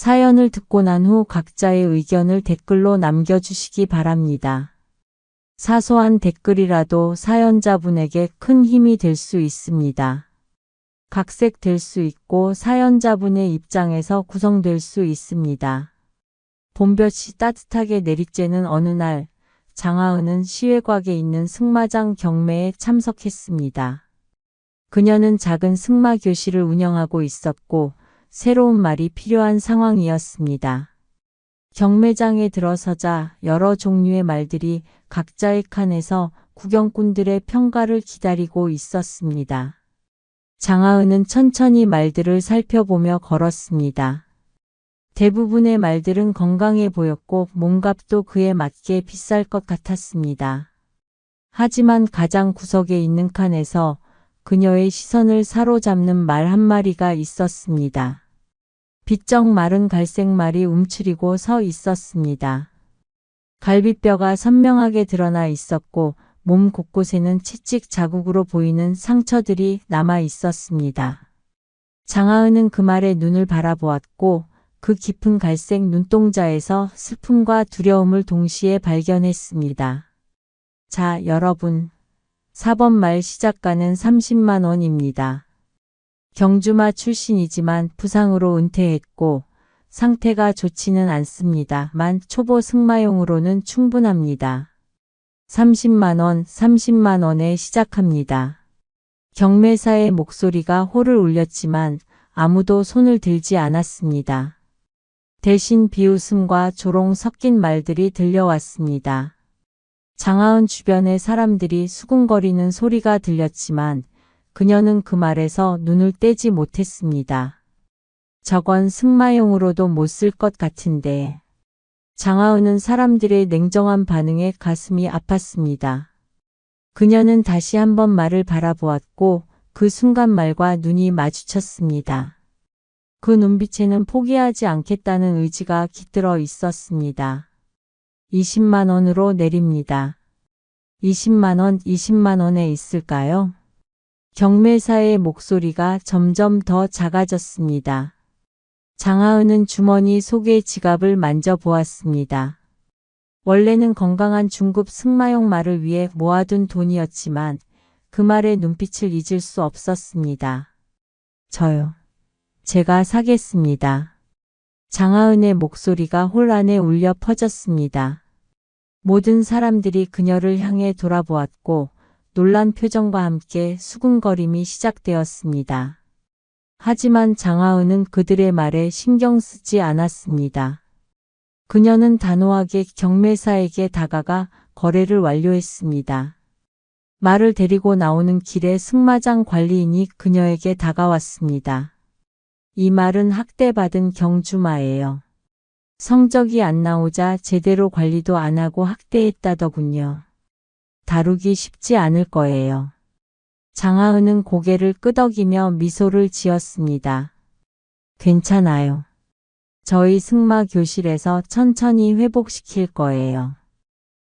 사연을 듣고 난 후 각자의 의견을 댓글로 남겨주시기 바랍니다. 사소한 댓글이라도 사연자분에게 큰 힘이 될 수 있습니다. 각색될 수 있고 사연자분의 입장에서 구성될 수 있습니다. 봄볕이 따뜻하게 내리쬐는 어느 날, 장하은은 시외곽에 있는 승마장 경매에 참석했습니다. 그녀는 작은 승마 교실을 운영하고 있었고 새로운 말이 필요한 상황이었습니다. 경매장에 들어서자 여러 종류의 말들이 각자의 칸에서 구경꾼들의 평가를 기다리고 있었습니다. 장하은은 천천히 말들을 살펴보며 걸었습니다. 대부분의 말들은 건강해 보였고 몸값도 그에 맞게 비쌀 것 같았습니다. 하지만 가장 구석에 있는 칸에서 그녀의 시선을 사로잡는 말 한 마리가 있었습니다. 비쩍 마른 갈색 말이 움츠리고 서 있었습니다. 갈비뼈가 선명하게 드러나 있었고 몸 곳곳에는 채찍 자국으로 보이는 상처들이 남아 있었습니다. 장하은은 그 말에 눈을 바라보았고 그 깊은 갈색 눈동자에서 슬픔과 두려움을 동시에 발견했습니다. 자, 여러분. 4번 말 시작가는 30만 원입니다. 경주마 출신이지만 부상으로 은퇴했고 상태가 좋지는 않습니다만 초보 승마용으로는 충분합니다. 30만 원, 30만 원에 시작합니다. 경매사의 목소리가 호를 울렸지만 아무도 손을 들지 않았습니다. 대신 비웃음과 조롱 섞인 말들이 들려왔습니다. 장하은 주변의 사람들이 수군거리는 소리가 들렸지만 그녀는 그 말에서 눈을 떼지 못했습니다. 저건 승마용으로도 못 쓸 것 같은데. 장하은은 사람들의 냉정한 반응에 가슴이 아팠습니다. 그녀는 다시 한번 말을 바라보았고 그 순간 말과 눈이 마주쳤습니다. 그 눈빛에는 포기하지 않겠다는 의지가 깃들어 있었습니다. 20만 원으로 내립니다. 20만 원, 20만 원에 있을까요? 경매사의 목소리가 점점 더 작아졌습니다. 장하은은 주머니 속의 지갑을 만져보았습니다. 원래는 건강한 중급 승마용 말을 위해 모아둔 돈이었지만 그 말의 눈빛을 잊을 수 없었습니다. 저요. 제가 사겠습니다. 장하은의 목소리가 홀 안에 울려 퍼졌습니다. 모든 사람들이 그녀를 향해 돌아보았고 놀란 표정과 함께 수군거림이 시작되었습니다. 하지만 장하은은 그들의 말에 신경 쓰지 않았습니다. 그녀는 단호하게 경매사에게 다가가 거래를 완료했습니다. 말을 데리고 나오는 길에 승마장 관리인이 그녀에게 다가왔습니다. 이 말은 학대받은 경주마예요. 성적이 안 나오자 제대로 관리도 안 하고 학대했다더군요. 다루기 쉽지 않을 거예요. 장하은은 고개를 끄덕이며 미소를 지었습니다. 괜찮아요. 저희 승마 교실에서 천천히 회복시킬 거예요.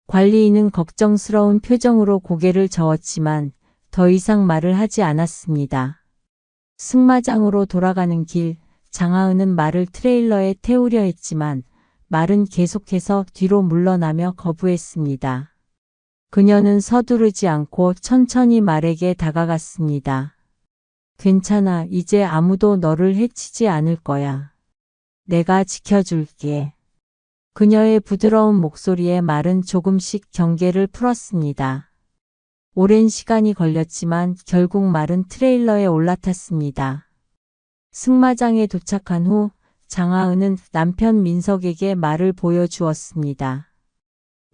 관리인은 걱정스러운 표정으로 고개를 저었지만 더 이상 말을 하지 않았습니다. 승마장으로 돌아가는 길, 장하은은 말을 트레일러에 태우려 했지만 말은 계속해서 뒤로 물러나며 거부했습니다. 그녀는 서두르지 않고 천천히 말에게 다가갔습니다. 괜찮아, 이제 아무도 너를 해치지 않을 거야. 내가 지켜줄게. 그녀의 부드러운 목소리에 말은 조금씩 경계를 풀었습니다. 오랜 시간이 걸렸지만 결국 말은 트레일러에 올라탔습니다. 승마장에 도착한 후 장하은은 남편 민석에게 말을 보여주었습니다.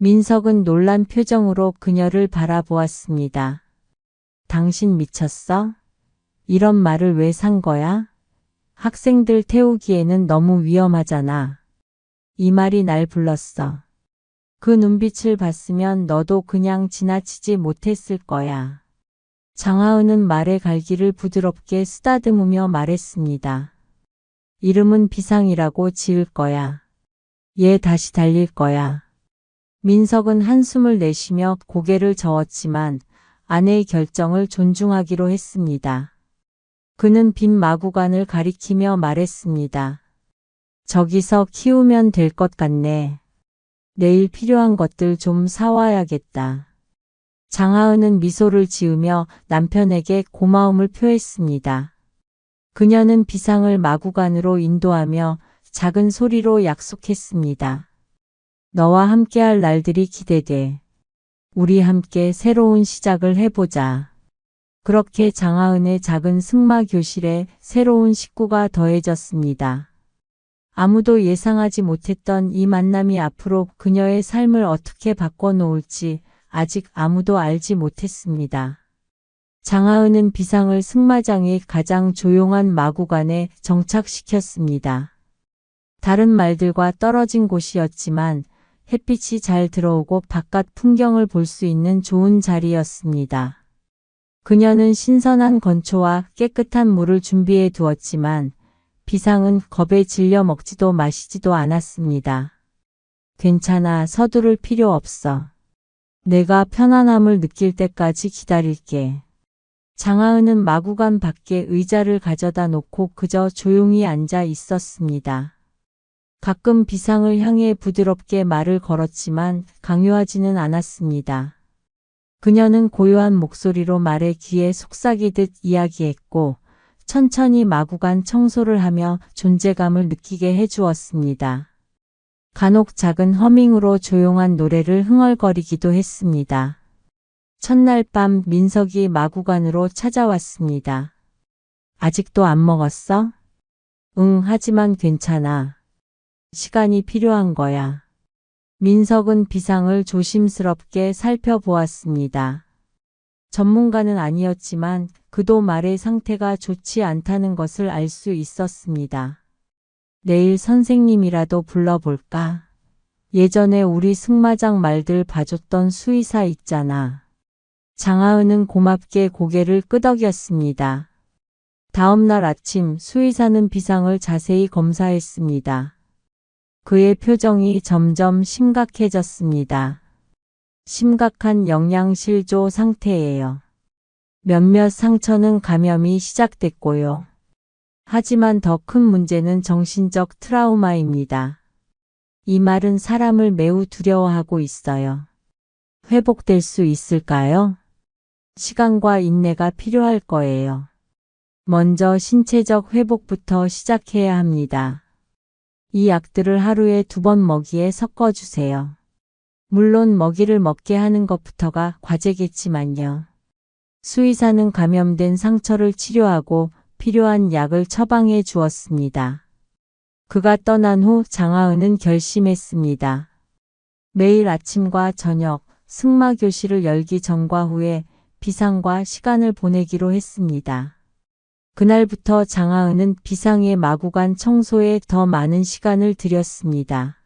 민석은 놀란 표정으로 그녀를 바라보았습니다. 당신 미쳤어? 이런 말을 왜 산 거야? 학생들 태우기에는 너무 위험하잖아. 이 말이 날 불렀어. 그 눈빛을 봤으면 너도 그냥 지나치지 못했을 거야. 장하은은 말의 갈기를 부드럽게 쓰다듬으며 말했습니다. 이름은 비상이라고 지을 거야. 얘 다시 달릴 거야. 민석은 한숨을 내쉬며 고개를 저었지만 아내의 결정을 존중하기로 했습니다. 그는 빈 마구간을 가리키며 말했습니다. 저기서 키우면 될 것 같네. 내일 필요한 것들 좀 사와야겠다. 장하은은 미소를 지으며 남편에게 고마움을 표했습니다. 그녀는 비상을 마구간으로 인도하며 작은 소리로 약속했습니다. 너와 함께할 날들이 기대돼. 우리 함께 새로운 시작을 해보자. 그렇게 장하은의 작은 승마 교실에 새로운 식구가 더해졌습니다. 아무도 예상하지 못했던 이 만남이 앞으로 그녀의 삶을 어떻게 바꿔놓을지 아직 아무도 알지 못했습니다. 장하은은 비상을 승마장의 가장 조용한 마구간에 정착시켰습니다. 다른 말들과 떨어진 곳이었지만 햇빛이 잘 들어오고 바깥 풍경을 볼 수 있는 좋은 자리였습니다. 그녀는 신선한 건초와 깨끗한 물을 준비해 두었지만 비상은 겁에 질려 먹지도 마시지도 않았습니다. 괜찮아, 서두를 필요 없어. 내가 편안함을 느낄 때까지 기다릴게. 장하은은 마구간 밖에 의자를 가져다 놓고 그저 조용히 앉아 있었습니다. 가끔 비상을 향해 부드럽게 말을 걸었지만 강요하지는 않았습니다. 그녀는 고요한 목소리로 말의 귀에 속삭이듯 이야기했고 천천히 마구간 청소를 하며 존재감을 느끼게 해주었습니다. 간혹 작은 허밍으로 조용한 노래를 흥얼거리기도 했습니다. 첫날 밤 민석이 마구간으로 찾아왔습니다. 아직도 안 먹었어? 응, 하지만 괜찮아. 시간이 필요한 거야. 민석은 비상을 조심스럽게 살펴보았습니다. 전문가는 아니었지만 그도 말의 상태가 좋지 않다는 것을 알 수 있었습니다. 내일 선생님이라도 불러볼까? 예전에 우리 승마장 말들 봐줬던 수의사 있잖아. 장하은은 고맙게 고개를 끄덕였습니다. 다음 날 아침 수의사는 비상을 자세히 검사했습니다. 그의 표정이 점점 심각해졌습니다. 심각한 영양실조 상태예요. 몇몇 상처는 감염이 시작됐고요. 하지만 더 큰 문제는 정신적 트라우마입니다. 이 말은 사람을 매우 두려워하고 있어요. 회복될 수 있을까요? 시간과 인내가 필요할 거예요. 먼저 신체적 회복부터 시작해야 합니다. 이 약들을 하루에 2번 먹이에 섞어주세요. 물론 먹이를 먹게 하는 것부터가 과제겠지만요. 수의사는 감염된 상처를 치료하고 필요한 약을 처방해 주었습니다. 그가 떠난 후 장하은은 결심했습니다. 매일 아침과 저녁 승마 교실을 열기 전과 후에 비상과 시간을 보내기로 했습니다. 그날부터 장하은은 비상의 마구간 청소에 더 많은 시간을 들였습니다.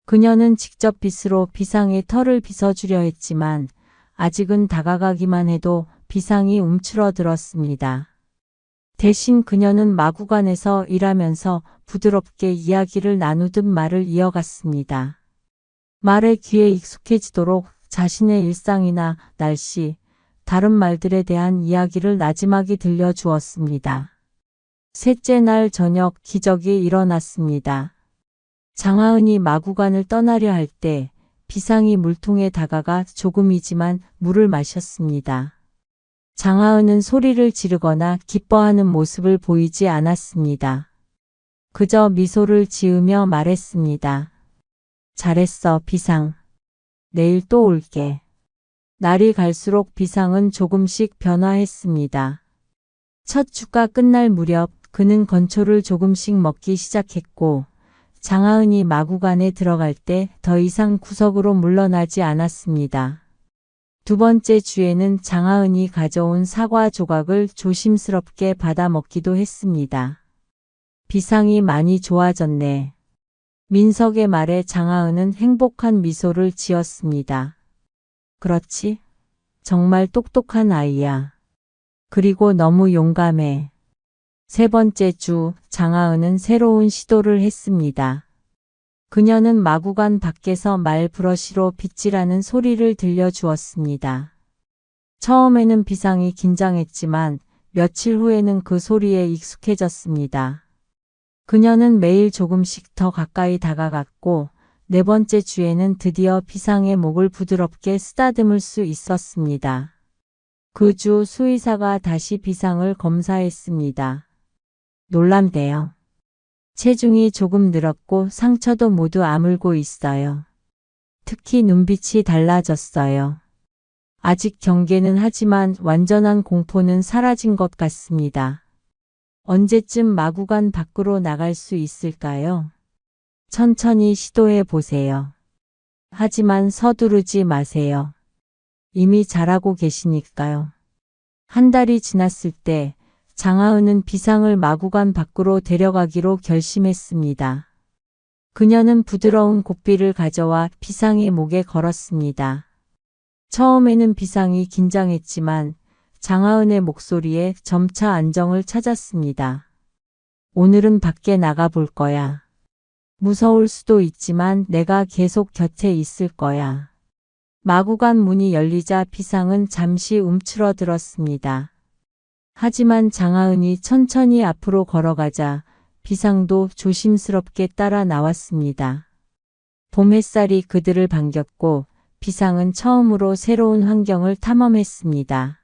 그녀는 직접 빗으로 비상의 털을 빗어주려 했지만 아직은 다가가기만 해도 비상이 움츠러들었습니다. 대신 그녀는 마구간에서 일하면서 부드럽게 이야기를 나누듯 말을 이어갔습니다. 말의 귀에 익숙해지도록 자신의 일상이나 날씨, 다른 말들에 대한 이야기를 나지막이 들려주었습니다. 셋째 날 저녁 기적이 일어났습니다. 장하은이 마구간을 떠나려 할 때 비상이 물통에 다가가 조금이지만 물을 마셨습니다. 장하은은 소리를 지르거나 기뻐하는 모습을 보이지 않았습니다. 그저 미소를 지으며 말했습니다. 잘했어, 비상. 내일 또 올게. 날이 갈수록 비상은 조금씩 변화했습니다. 첫 주가 끝날 무렵 그는 건초를 조금씩 먹기 시작했고 장하은이 마구간에 들어갈 때 더 이상 구석으로 물러나지 않았습니다. 2번째 주에는 장하은이 가져온 사과 조각을 조심스럽게 받아 먹기도 했습니다. 비상이 많이 좋아졌네. 민석의 말에 장하은은 행복한 미소를 지었습니다. 그렇지? 정말 똑똑한 아이야. 그리고 너무 용감해. 3번째 주, 장하은은 새로운 시도를 했습니다. 그녀는 마구간 밖에서 말 브러쉬로 빗질하는 소리를 들려주었습니다. 처음에는 비상이 긴장했지만 며칠 후에는 그 소리에 익숙해졌습니다. 그녀는 매일 조금씩 더 가까이 다가갔고 네 번째 주에는 드디어 비상의 목을 부드럽게 쓰다듬을 수 있었습니다. 그 주 수의사가 다시 비상을 검사했습니다. 놀랍대요. 체중이 조금 늘었고 상처도 모두 아물고 있어요. 특히 눈빛이 달라졌어요. 아직 경계는 하지만 완전한 공포는 사라진 것 같습니다. 언제쯤 마구간 밖으로 나갈 수 있을까요? 천천히 시도해 보세요. 하지만 서두르지 마세요. 이미 잘하고 계시니까요. 한 달이 지났을 때 장하은은 비상을 마구간 밖으로 데려가기로 결심했습니다. 그녀는 부드러운 고삐를 가져와 비상의 목에 걸었습니다. 처음에는 비상이 긴장했지만 장하은의 목소리에 점차 안정을 찾았습니다. 오늘은 밖에 나가 볼 거야. 무서울 수도 있지만 내가 계속 곁에 있을 거야. 마구간 문이 열리자 비상은 잠시 움츠러들었습니다. 하지만 장하은이 천천히 앞으로 걸어가자 비상도 조심스럽게 따라 나왔습니다. 봄 햇살이 그들을 반겼고 비상은 처음으로 새로운 환경을 탐험했습니다.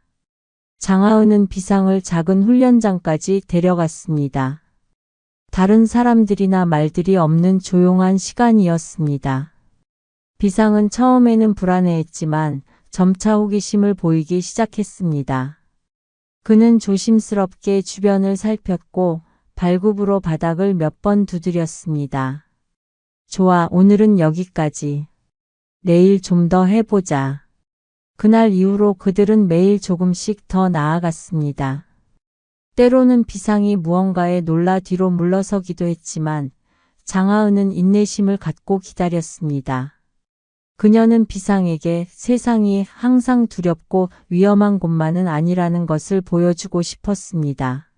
장하은은 비상을 작은 훈련장까지 데려갔습니다. 다른 사람들이나 말들이 없는 조용한 시간이었습니다. 비상은 처음에는 불안해했지만 점차 호기심을 보이기 시작했습니다. 그는 조심스럽게 주변을 살폈고 발굽으로 바닥을 몇 번 두드렸습니다. 좋아, 오늘은 여기까지. 내일 좀 더 해보자. 그날 이후로 그들은 매일 조금씩 더 나아갔습니다. 때로는 비상이 무언가에 놀라 뒤로 물러서기도 했지만 장하은은 인내심을 갖고 기다렸습니다. 그녀는 비상에게 세상이 항상 두렵고 위험한 곳만은 아니라는 것을 보여주고 싶었습니다.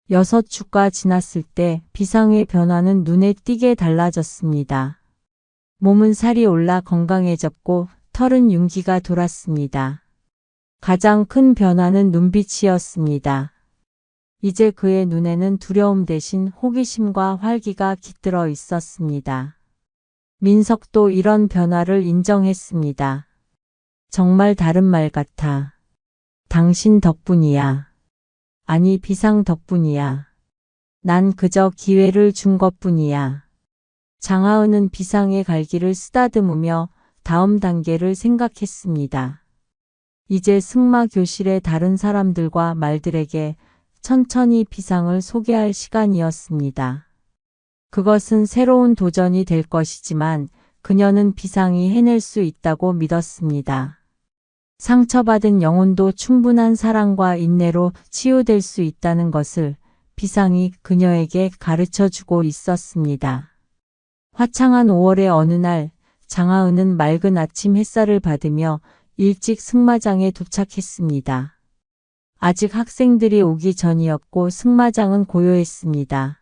6주가 지났을 때 비상의 변화는 눈에 띄게 달라졌습니다. 몸은 살이 올라 건강해졌고 털은 윤기가 돌았습니다. 가장 큰 변화는 눈빛이었습니다. 이제 그의 눈에는 두려움 대신 호기심과 활기가 깃들어 있었습니다. 민석도 이런 변화를 인정했습니다. 정말 다른 말 같아. 당신 덕분이야. 아니, 비상 덕분이야. 난 그저 기회를 준 것뿐이야. 장하은은 비상의 갈기를 쓰다듬으며 다음 단계를 생각했습니다. 이제 승마 교실의 다른 사람들과 말들에게 천천히 비상을 소개할 시간이었습니다. 그것은 새로운 도전이 될 것이지만 그녀는 비상이 해낼 수 있다고 믿었습니다. 상처받은 영혼도 충분한 사랑과 인내로 치유될 수 있다는 것을 비상이 그녀에게 가르쳐 주고 있었습니다. 화창한 5월의 어느 날 장하은은 맑은 아침 햇살을 받으며 일찍 승마장에 도착했습니다. 아직 학생들이 오기 전이었고 승마장은 고요했습니다.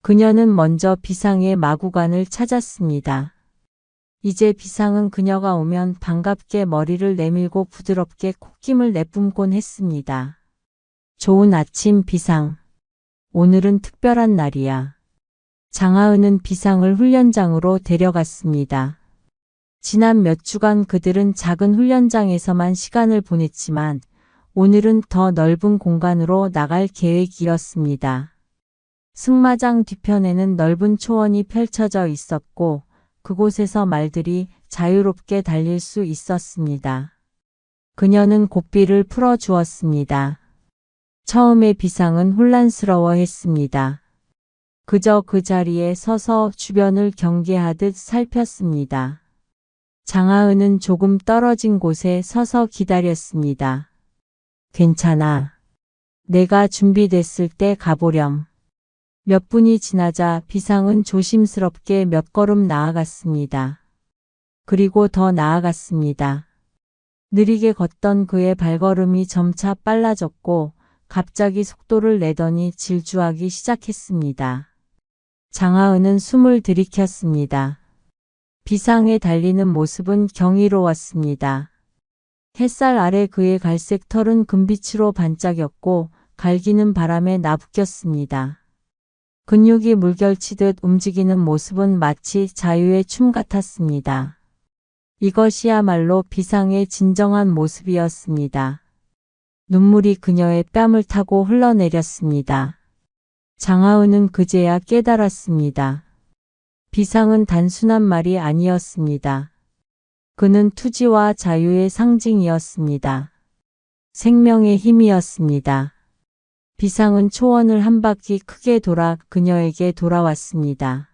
그녀는 먼저 비상의 마구간을 찾았습니다. 이제 비상은 그녀가 오면 반갑게 머리를 내밀고 부드럽게 콧김을 내뿜곤 했습니다. 좋은 아침 비상. 오늘은 특별한 날이야. 장하은은 비상을 훈련장으로 데려갔습니다. 지난 몇 주간 그들은 작은 훈련장에서만 시간을 보냈지만 오늘은 더 넓은 공간으로 나갈 계획이었습니다. 승마장 뒤편에는 넓은 초원이 펼쳐져 있었고 그곳에서 말들이 자유롭게 달릴 수 있었습니다. 그녀는 고삐를 풀어주었습니다. 처음에 비상은 혼란스러워했습니다. 그저 그 자리에 서서 주변을 경계하듯 살폈습니다. 장하은은 조금 떨어진 곳에 서서 기다렸습니다. 괜찮아. 내가 준비됐을 때 가보렴. 몇 분이 지나자 비상은 조심스럽게 몇 걸음 나아갔습니다. 그리고 더 나아갔습니다. 느리게 걷던 그의 발걸음이 점차 빨라졌고 갑자기 속도를 내더니 질주하기 시작했습니다. 장하은은 숨을 들이켰습니다. 비상에 달리는 모습은 경이로웠습니다. 햇살 아래 그의 갈색 털은 금빛으로 반짝였고 갈기는 바람에 나부꼈습니다. 근육이 물결치듯 움직이는 모습은 마치 자유의 춤 같았습니다. 이것이야말로 비상의 진정한 모습이었습니다. 눈물이 그녀의 뺨을 타고 흘러내렸습니다. 장하은은 그제야 깨달았습니다. 비상은 단순한 말이 아니었습니다. 그는 투지와 자유의 상징이었습니다. 생명의 힘이었습니다. 비상은 초원을 한 바퀴 크게 돌아 그녀에게 돌아왔습니다.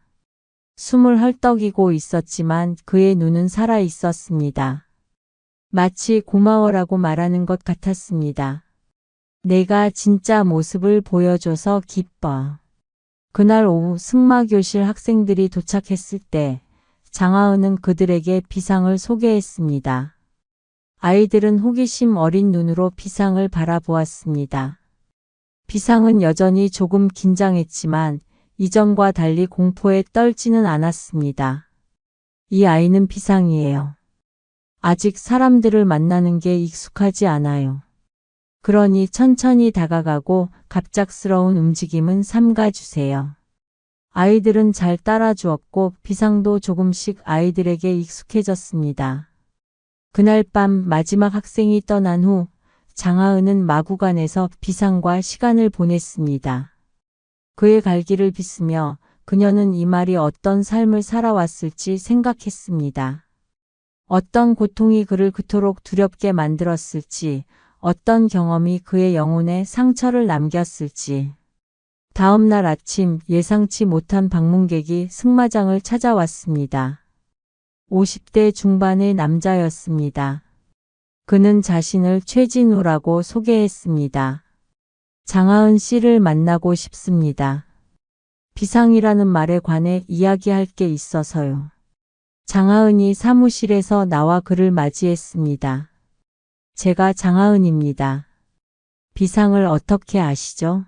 숨을 헐떡이고 있었지만 그의 눈은 살아 있었습니다. 마치 고마워라고 말하는 것 같았습니다. 내가 진짜 모습을 보여줘서 기뻐. 그날 오후 승마교실 학생들이 도착했을 때 장하은은 그들에게 비상을 소개했습니다. 아이들은 호기심 어린 눈으로 비상을 바라보았습니다. 비상은 여전히 조금 긴장했지만 이전과 달리 공포에 떨지는 않았습니다. 이 아이는 비상이에요. 아직 사람들을 만나는 게 익숙하지 않아요. 그러니 천천히 다가가고 갑작스러운 움직임은 삼가주세요. 아이들은 잘 따라주었고 비상도 조금씩 아이들에게 익숙해졌습니다. 그날 밤 마지막 학생이 떠난 후 장하은은 마구간에서 비상과 시간을 보냈습니다. 그의 갈 길을 빗으며 그녀는 이 말이 어떤 삶을 살아왔을지 생각했습니다. 어떤 고통이 그를 그토록 두렵게 만들었을지, 어떤 경험이 그의 영혼에 상처를 남겼을지. 다음 날 아침 예상치 못한 방문객이 승마장을 찾아왔습니다. 50대 중반의 남자였습니다. 그는 자신을 최진우라고 소개했습니다. 장하은 씨를 만나고 싶습니다. 비상이라는 말에 관해 이야기할 게 있어서요. 장하은이 사무실에서 나와 그를 맞이했습니다. 제가 장하은입니다. 비상을 어떻게 아시죠?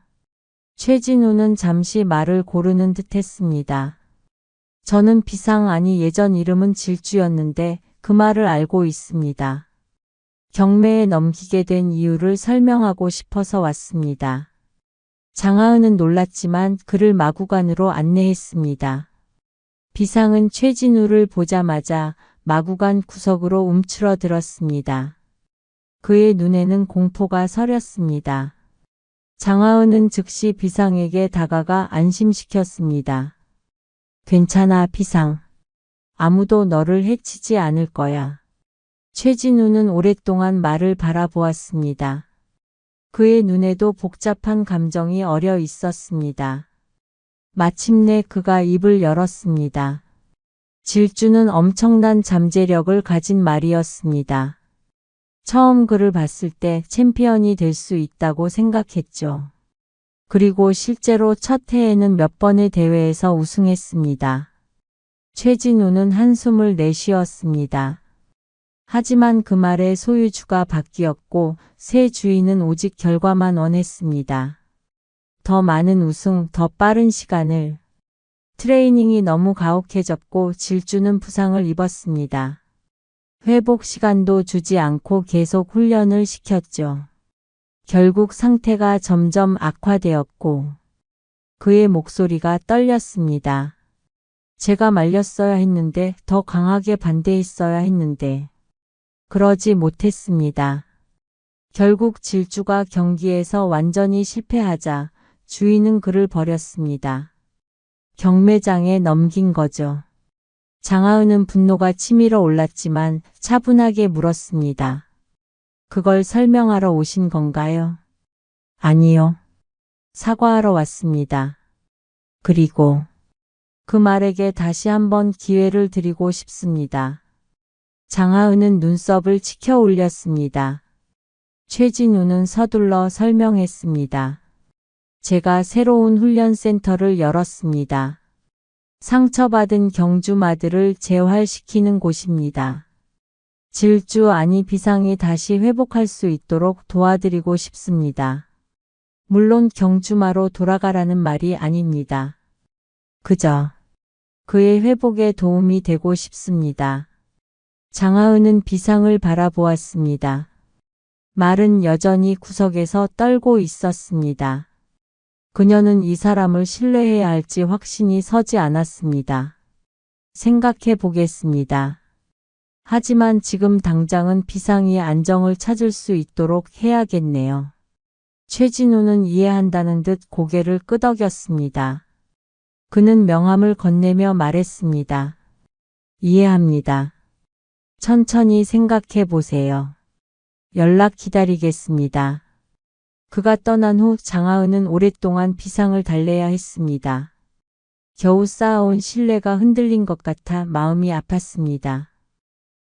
최진우는 잠시 말을 고르는 듯 했습니다. 저는 비상 아니 예전 이름은 질주였는데 그 말을 알고 있습니다. 경매에 넘기게 된 이유를 설명하고 싶어서 왔습니다. 장하은은 놀랐지만 그를 마구간으로 안내했습니다. 비상은 최진우를 보자마자 마구간 구석으로 움츠러들었습니다. 그의 눈에는 공포가 서렸습니다. 장하은은 즉시 비상에게 다가가 안심시켰습니다. 괜찮아, 비상. 아무도 너를 해치지 않을 거야. 최진우는 오랫동안 말을 바라보았습니다. 그의 눈에도 복잡한 감정이 어려 있었습니다. 마침내 그가 입을 열었습니다. 질주는 엄청난 잠재력을 가진 말이었습니다. 처음 그를 봤을 때 챔피언이 될 수 있다고 생각했죠. 그리고 실제로 첫 해에는 몇 번의 대회에서 우승했습니다. 최진우는 한숨을 내쉬었습니다. 하지만 그 말의 소유주가 바뀌었고 새 주인은 오직 결과만 원했습니다. 더 많은 우승, 더 빠른 시간을. 트레이닝이 너무 가혹해졌고 질주는 부상을 입었습니다. 회복 시간도 주지 않고 계속 훈련을 시켰죠. 결국 상태가 점점 악화되었고 그의 목소리가 떨렸습니다. 제가 말렸어야 했는데 더 강하게 반대했어야 했는데 그러지 못했습니다. 결국 질주가 경기에서 완전히 실패하자 주인은 그를 버렸습니다. 경매장에 넘긴 거죠. 장하은은 분노가 치밀어 올랐지만 차분하게 물었습니다. 그걸 설명하러 오신 건가요? 아니요. 사과하러 왔습니다. 그리고 그 말에게 다시 한번 기회를 드리고 싶습니다. 장하은은 눈썹을 치켜 올렸습니다. 최진우는 서둘러 설명했습니다. 제가 새로운 훈련센터를 열었습니다. 상처받은 경주마들을 재활시키는 곳입니다. 질주 아니 비상이 다시 회복할 수 있도록 도와드리고 싶습니다. 물론 경주마로 돌아가라는 말이 아닙니다. 그저 그의 회복에 도움이 되고 싶습니다. 장하은은 비상을 바라보았습니다. 말은 여전히 구석에서 떨고 있었습니다. 그녀는 이 사람을 신뢰해야 할지 확신이 서지 않았습니다. 생각해 보겠습니다. 하지만 지금 당장은 비상이 안정을 찾을 수 있도록 해야겠네요. 최진우는 이해한다는 듯 고개를 끄덕였습니다. 그는 명함을 건네며 말했습니다. 이해합니다. 천천히 생각해 보세요. 연락 기다리겠습니다. 그가 떠난 후 장하은은 오랫동안 비상을 달래야 했습니다. 겨우 쌓아온 신뢰가 흔들린 것 같아 마음이 아팠습니다.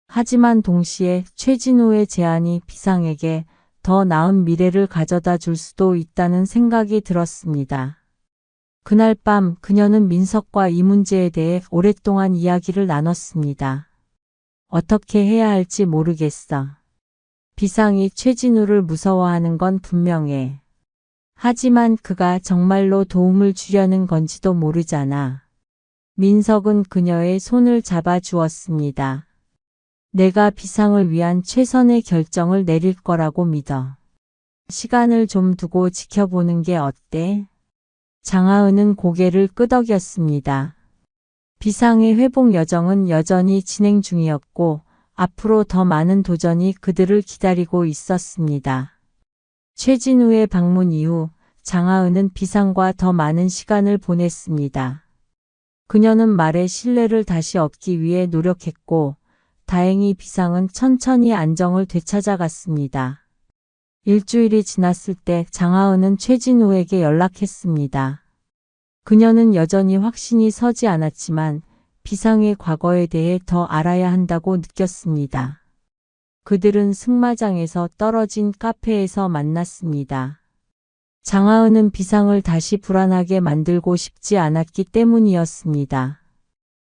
하지만 동시에 최진우의 제안이 비상에게 더 나은 미래를 가져다 줄 수도 있다는 생각이 들었습니다. 그날 밤 그녀는 민석과 이 문제에 대해 오랫동안 이야기를 나눴습니다. 어떻게 해야 할지 모르겠어. 비상이 최진우를 무서워하는 건 분명해. 하지만 그가 정말로 도움을 주려는 건지도 모르잖아. 민석은 그녀의 손을 잡아 주었습니다. 내가 비상을 위한 최선의 결정을 내릴 거라고 믿어. 시간을 좀 두고 지켜보는 게 어때? 장하은은 고개를 끄덕였습니다. 비상의 회복 여정은 여전히 진행 중이었고 앞으로 더 많은 도전이 그들을 기다리고 있었습니다. 최진우의 방문 이후 장하은은 비상과 더 많은 시간을 보냈습니다. 그녀는 말의 신뢰를 다시 얻기 위해 노력했고 다행히 비상은 천천히 안정을 되찾아갔습니다. 일주일이 지났을 때 장하은은 최진우에게 연락했습니다. 그녀는 여전히 확신이 서지 않았지만 비상의 과거에 대해 더 알아야 한다고 느꼈습니다. 그들은 승마장에서 떨어진 카페에서 만났습니다. 장하은은 비상을 다시 불안하게 만들고 싶지 않았기 때문이었습니다.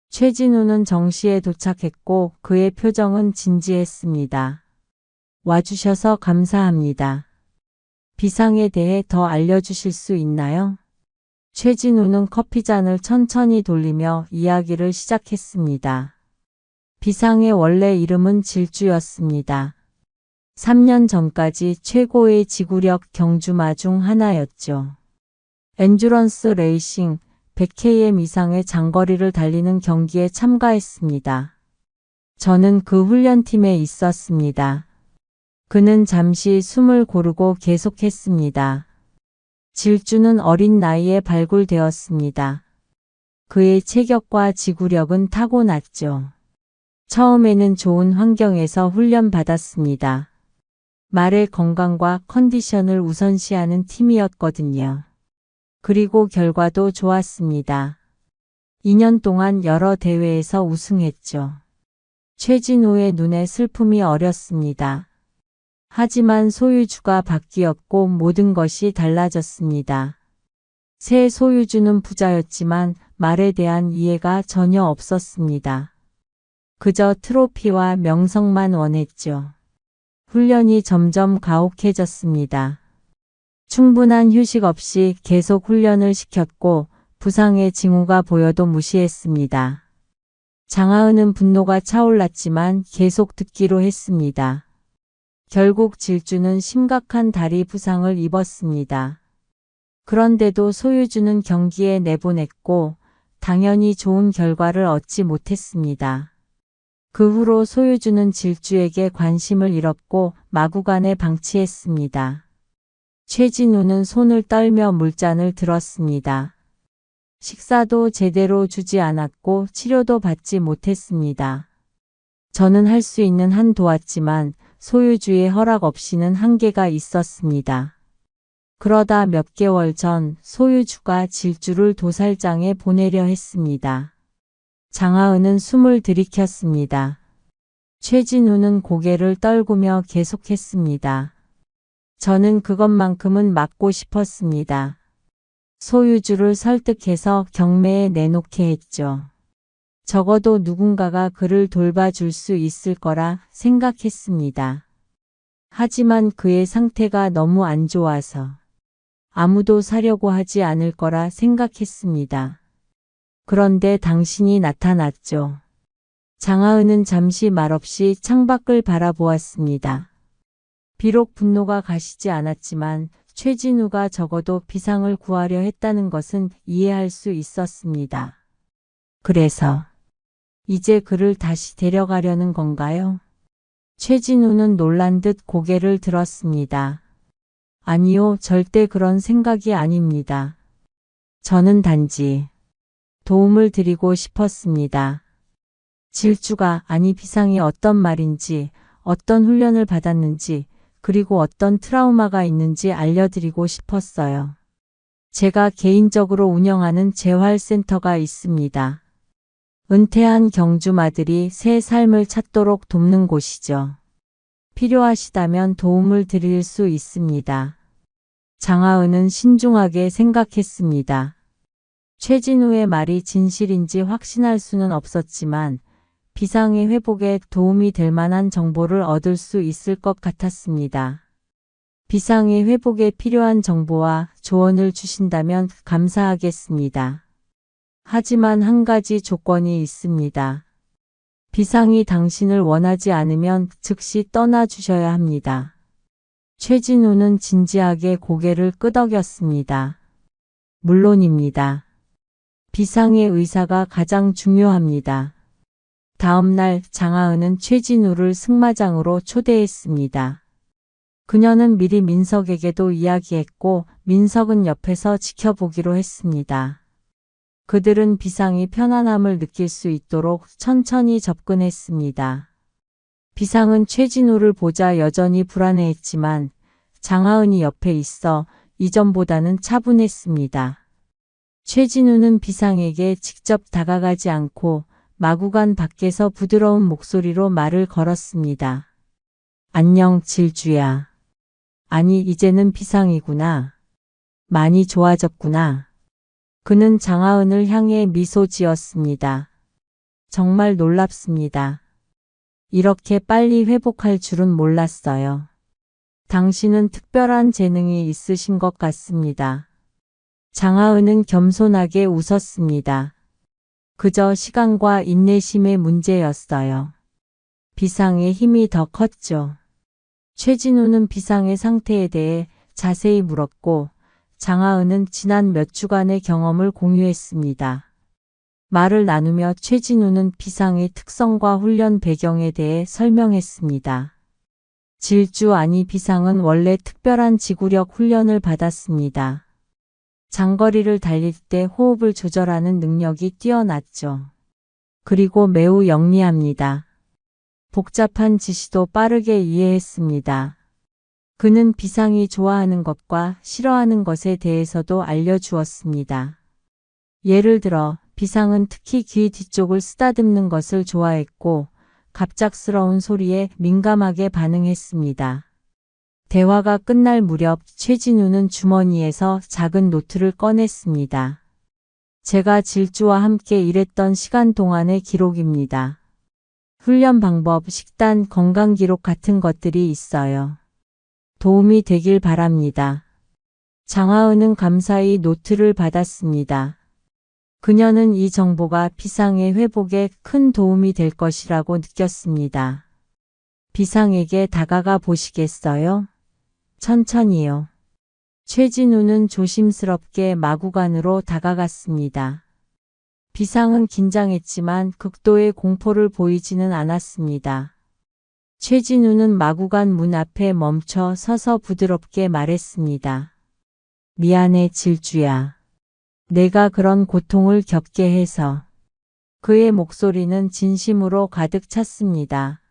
최진우는 정시에 도착했고 그의 표정은 진지했습니다. 와주셔서 감사합니다. 비상에 대해 더 알려주실 수 있나요? 최진우는 커피잔을 천천히 돌리며 이야기를 시작했습니다. 비상의 원래 이름은 질주였습니다. 3년 전까지 최고의 지구력 경주마 중 하나였죠. 엔듀런스 레이싱 100km 이상의 장거리를 달리는 경기에 참가했습니다. 저는 그 훈련팀에 있었습니다. 그는 잠시 숨을 고르고 계속했습니다. 질주는 어린 나이에 발굴되었습니다. 그의 체격과 지구력은 타고났죠. 처음에는 좋은 환경에서 훈련받았습니다. 말의 건강과 컨디션을 우선시하는 팀이었거든요. 그리고 결과도 좋았습니다. 2년 동안 여러 대회에서 우승했죠. 최진우의 눈에 슬픔이 어렸습니다. 하지만 소유주가 바뀌었고 모든 것이 달라졌습니다. 새 소유주는 부자였지만 말에 대한 이해가 전혀 없었습니다. 그저 트로피와 명성만 원했죠. 훈련이 점점 가혹해졌습니다. 충분한 휴식 없이 계속 훈련을 시켰고 부상의 징후가 보여도 무시했습니다. 장하은은 분노가 차올랐지만 계속 듣기로 했습니다. 결국 질주는 심각한 다리 부상을 입었습니다. 그런데도 소유주는 경기에 내보냈고 당연히 좋은 결과를 얻지 못했습니다. 그 후로 소유주는 질주에게 관심을 잃었고 마구간에 방치했습니다. 최진우는 손을 떨며 물잔을 들었습니다. 식사도 제대로 주지 않았고 치료도 받지 못했습니다. 저는 할 수 있는 한 도왔지만 소유주의 허락 없이는 한계가 있었습니다. 그러다 몇 개월 전 소유주가 질주를 도살장에 보내려 했습니다. 장하은은 숨을 들이켰습니다. 최진우는 고개를 떨구며 계속했습니다. 저는 그것만큼은 막고 싶었습니다. 소유주를 설득해서 경매에 내놓게 했죠. 적어도 누군가가 그를 돌봐줄 수 있을 거라 생각했습니다. 하지만 그의 상태가 너무 안 좋아서 아무도 사려고 하지 않을 거라 생각했습니다. 그런데 당신이 나타났죠. 장하은은 잠시 말없이 창밖을 바라보았습니다. 비록 분노가 가시지 않았지만 최진우가 적어도 비상을 구하려 했다는 것은 이해할 수 있었습니다. 그래서 이제 그를 다시 데려가려는 건가요? 최진우는 놀란 듯 고개를 들었습니다. 아니요, 절대 그런 생각이 아닙니다. 저는 단지 도움을 드리고 싶었습니다. 질주가, 아니 비상이 어떤 말인지, 어떤 훈련을 받았는지, 그리고 어떤 트라우마가 있는지 알려드리고 싶었어요. 제가 개인적으로 운영하는 재활센터가 있습니다. 은퇴한 경주마들이 새 삶을 찾도록 돕는 곳이죠. 필요하시다면 도움을 드릴 수 있습니다. 장하은은 신중하게 생각했습니다. 최진우의 말이 진실인지 확신할 수는 없었지만 비상의 회복에 도움이 될 만한 정보를 얻을 수 있을 것 같았습니다. 비상의 회복에 필요한 정보와 조언을 주신다면 감사하겠습니다. 하지만 한 가지 조건이 있습니다. 비상이 당신을 원하지 않으면 즉시 떠나주셔야 합니다. 최진우는 진지하게 고개를 끄덕였습니다. 물론입니다. 비상의 의사가 가장 중요합니다. 다음 날 장하은은 최진우를 승마장으로 초대했습니다. 그녀는 미리 민석에게도 이야기했고 민석은 옆에서 지켜보기로 했습니다. 그들은 비상이 편안함을 느낄 수 있도록 천천히 접근했습니다. 비상은 최진우를 보자 여전히 불안해했지만 장하은이 옆에 있어 이전보다는 차분했습니다. 최진우는 비상에게 직접 다가가지 않고 마구간 밖에서 부드러운 목소리로 말을 걸었습니다. 안녕, 질주야. 아니, 이제는 비상이구나. 많이 좋아졌구나. 그는 장하은을 향해 미소 지었습니다. 정말 놀랍습니다. 이렇게 빨리 회복할 줄은 몰랐어요. 당신은 특별한 재능이 있으신 것 같습니다. 장하은은 겸손하게 웃었습니다. 그저 시간과 인내심의 문제였어요. 비상의 힘이 더 컸죠. 최진우는 비상의 상태에 대해 자세히 물었고 장하은은 지난 몇 주간의 경험을 공유했습니다. 말을 나누며 최진우는 비상의 특성과 훈련 배경에 대해 설명했습니다. 질주, 아니 비상은 원래 특별한 지구력 훈련을 받았습니다. 장거리를 달릴 때 호흡을 조절하는 능력이 뛰어났죠. 그리고 매우 영리합니다. 복잡한 지시도 빠르게 이해했습니다. 그는 비상이 좋아하는 것과 싫어하는 것에 대해서도 알려주었습니다. 예를 들어 비상은 특히 귀 뒤쪽을 쓰다듬는 것을 좋아했고 갑작스러운 소리에 민감하게 반응했습니다. 대화가 끝날 무렵 최진우는 주머니에서 작은 노트를 꺼냈습니다. 제가 질주와 함께 일했던 시간 동안의 기록입니다. 훈련 방법, 식단, 건강 기록 같은 것들이 있어요. 도움이 되길 바랍니다. 장하은은 감사히 노트를 받았습니다. 그녀는 이 정보가 비상의 회복에 큰 도움이 될 것이라고 느꼈습니다. 비상에게 다가가 보시겠어요? 천천히요. 최진우는 조심스럽게 마구간으로 다가갔습니다. 비상은 긴장했지만 극도의 공포를 보이지는 않았습니다. 최진우는 마구간 문 앞에 멈춰 서서 부드럽게 말했습니다. 미안해, 질주야. 내가 그런 고통을 겪게 해서. 그의 목소리는 진심으로 가득 찼습니다.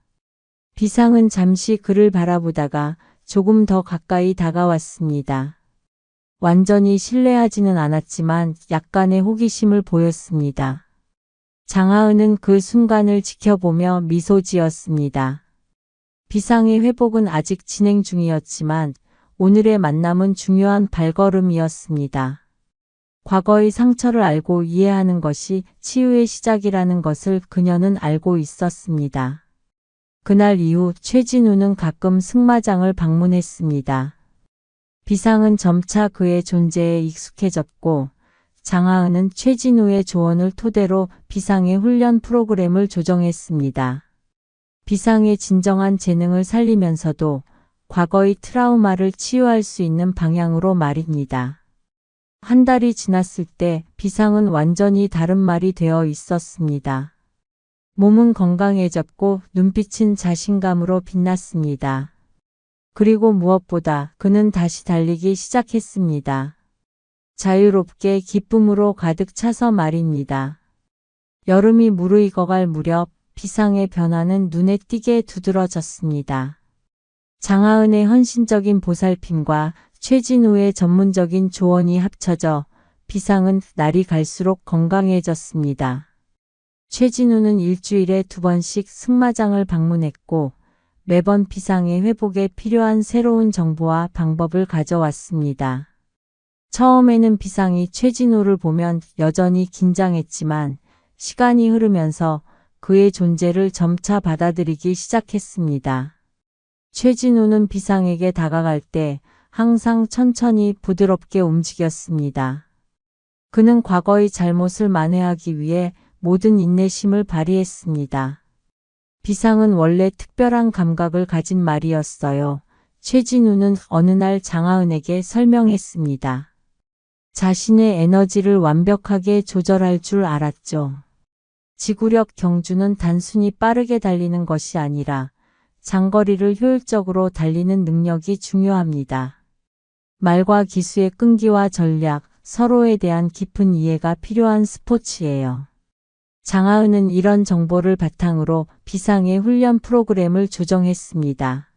비상은 잠시 그를 바라보다가 조금 더 가까이 다가왔습니다. 완전히 신뢰하지는 않았지만 약간의 호기심을 보였습니다. 장하은은 그 순간을 지켜보며 미소 지었습니다. 비상의 회복은 아직 진행 중이었지만 오늘의 만남은 중요한 발걸음이었습니다. 과거의 상처를 알고 이해하는 것이 치유의 시작이라는 것을 그녀는 알고 있었습니다. 그날 이후 최진우는 가끔 승마장을 방문했습니다. 비상은 점차 그의 존재에 익숙해졌고 장하은은 최진우의 조언을 토대로 비상의 훈련 프로그램을 조정했습니다. 비상의 진정한 재능을 살리면서도 과거의 트라우마를 치유할 수 있는 방향으로 말입니다. 한 달이 지났을 때 비상은 완전히 다른 말이 되어 있었습니다. 몸은 건강해졌고 눈빛은 자신감으로 빛났습니다. 그리고 무엇보다 그는 다시 달리기 시작했습니다. 자유롭게 기쁨으로 가득 차서 말입니다. 여름이 무르익어갈 무렵 비상의 변화는 눈에 띄게 두드러졌습니다. 장하은의 헌신적인 보살핌과 최진우의 전문적인 조언이 합쳐져 비상은 날이 갈수록 건강해졌습니다. 최진우는 일주일에 2번씩 승마장을 방문했고 매번 비상의 회복에 필요한 새로운 정보와 방법을 가져왔습니다. 처음에는 비상이 최진우를 보면 여전히 긴장했지만 시간이 흐르면서 그의 존재를 점차 받아들이기 시작했습니다. 최진우는 비상에게 다가갈 때 항상 천천히 부드럽게 움직였습니다. 그는 과거의 잘못을 만회하기 위해 모든 인내심을 발휘했습니다. 비상은 원래 특별한 감각을 가진 말이었어요. 최진우는 어느 날 장하은에게 설명했습니다. 자신의 에너지를 완벽하게 조절할 줄 알았죠. 지구력 경주는 단순히 빠르게 달리는 것이 아니라 장거리를 효율적으로 달리는 능력이 중요합니다. 말과 기수의 끈기와 전략, 서로에 대한 깊은 이해가 필요한 스포츠예요. 장하은은 이런 정보를 바탕으로 비상의 훈련 프로그램을 조정했습니다.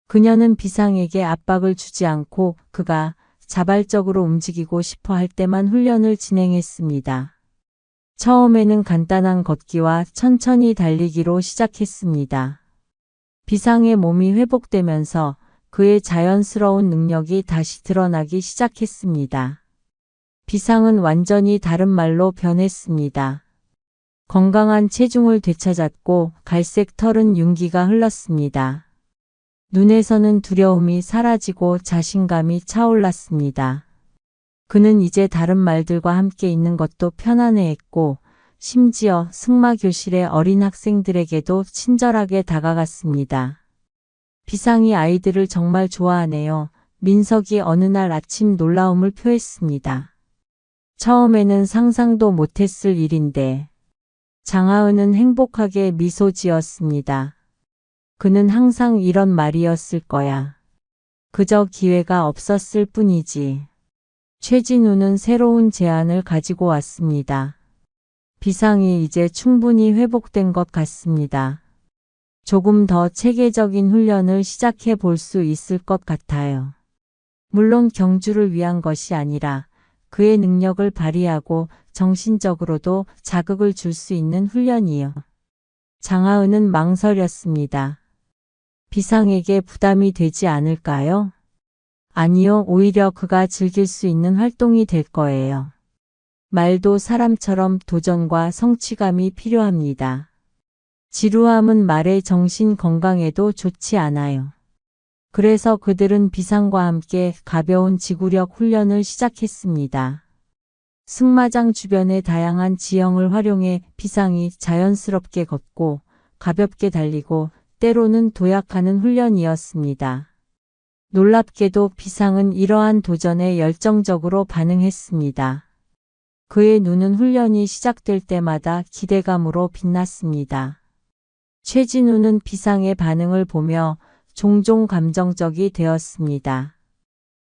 그녀는 비상에게 압박을 주지 않고 그가 자발적으로 움직이고 싶어 할 때만 훈련을 진행했습니다. 처음에는 간단한 걷기와 천천히 달리기로 시작했습니다. 비상의 몸이 회복되면서 그의 자연스러운 능력이 다시 드러나기 시작했습니다. 비상은 완전히 다른 말로 변했습니다. 건강한 체중을 되찾았고 갈색 털은 윤기가 흘렀습니다. 눈에서는 두려움이 사라지고 자신감이 차올랐습니다. 그는 이제 다른 말들과 함께 있는 것도 편안해했고 심지어 승마 교실의 어린 학생들에게도 친절하게 다가갔습니다. 비상이 아이들을 정말 좋아하네요. 민석이 어느 날 아침 놀라움을 표했습니다. 처음에는 상상도 못했을 일인데 장하은은 행복하게 미소 지었습니다. 그는 항상 이런 말이었을 거야. 그저 기회가 없었을 뿐이지. 최진우는 새로운 제안을 가지고 왔습니다. 비상이 이제 충분히 회복된 것 같습니다. 조금 더 체계적인 훈련을 시작해 볼 수 있을 것 같아요. 물론 경주를 위한 것이 아니라 그의 능력을 발휘하고 정신적으로도 자극을 줄 수 있는 훈련이요. 장하은은 망설였습니다. 비상에게 부담이 되지 않을까요? 아니요, 오히려 그가 즐길 수 있는 활동이 될 거예요. 말도 사람처럼 도전과 성취감이 필요합니다. 지루함은 말의 정신 건강에도 좋지 않아요. 그래서 그들은 비상과 함께 가벼운 지구력 훈련을 시작했습니다. 승마장 주변의 다양한 지형을 활용해 비상이 자연스럽게 걷고 가볍게 달리고 때로는 도약하는 훈련이었습니다. 놀랍게도 비상은 이러한 도전에 열정적으로 반응했습니다. 그의 눈은 훈련이 시작될 때마다 기대감으로 빛났습니다. 최진우는 비상의 반응을 보며 종종 감정적이 되었습니다.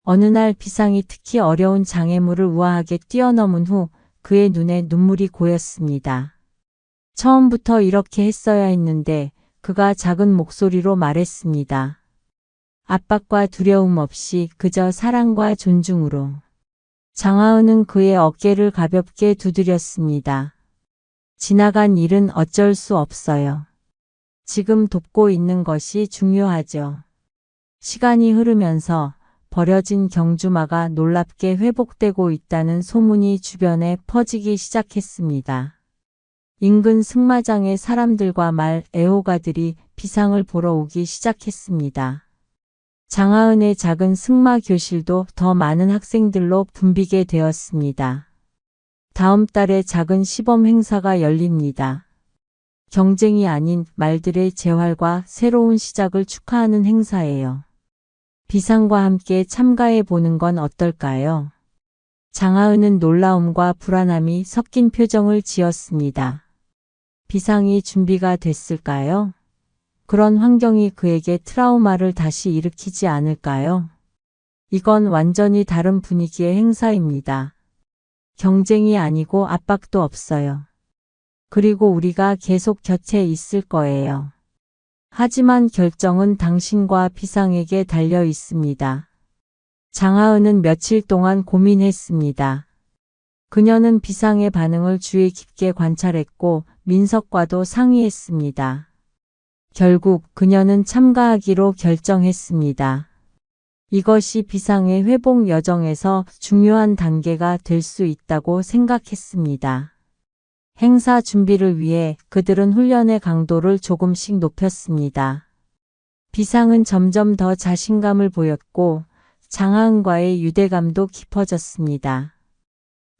어느 날 비상이 특히 어려운 장애물을 우아하게 뛰어넘은 후 그의 눈에 눈물이 고였습니다. 처음부터 이렇게 했어야 했는데 그가 작은 목소리로 말했습니다. 압박과 두려움 없이 그저 사랑과 존중으로. 장하은은 그의 어깨를 가볍게 두드렸습니다. 지나간 일은 어쩔 수 없어요. 지금 돕고 있는 것이 중요하죠. 시간이 흐르면서 버려진 경주마가 놀랍게 회복되고 있다는 소문이 주변에 퍼지기 시작했습니다. 인근 승마장의 사람들과 말 애호가들이 비상을 보러 오기 시작했습니다. 장하은의 작은 승마 교실도 더 많은 학생들로 붐비게 되었습니다. 다음 달에 작은 시범 행사가 열립니다. 경쟁이 아닌 말들의 재활과 새로운 시작을 축하하는 행사예요. 비상과 함께 참가해 보는 건 어떨까요? 장하은은 놀라움과 불안함이 섞인 표정을 지었습니다. 비상이 준비가 됐을까요? 그런 환경이 그에게 트라우마를 다시 일으키지 않을까요? 이건 완전히 다른 분위기의 행사입니다. 경쟁이 아니고 압박도 없어요. 그리고 우리가 계속 곁에 있을 거예요. 하지만 결정은 당신과 비상에게 달려 있습니다. 장하은은 며칠 동안 고민했습니다. 그녀는 비상의 반응을 주의 깊게 관찰했고 민석과도 상의했습니다. 결국 그녀는 참가하기로 결정했습니다. 이것이 비상의 회복 여정에서 중요한 단계가 될 수 있다고 생각했습니다. 행사 준비를 위해 그들은 훈련의 강도를 조금씩 높였습니다. 비상은 점점 더 자신감을 보였고 장하은과의 유대감도 깊어졌습니다.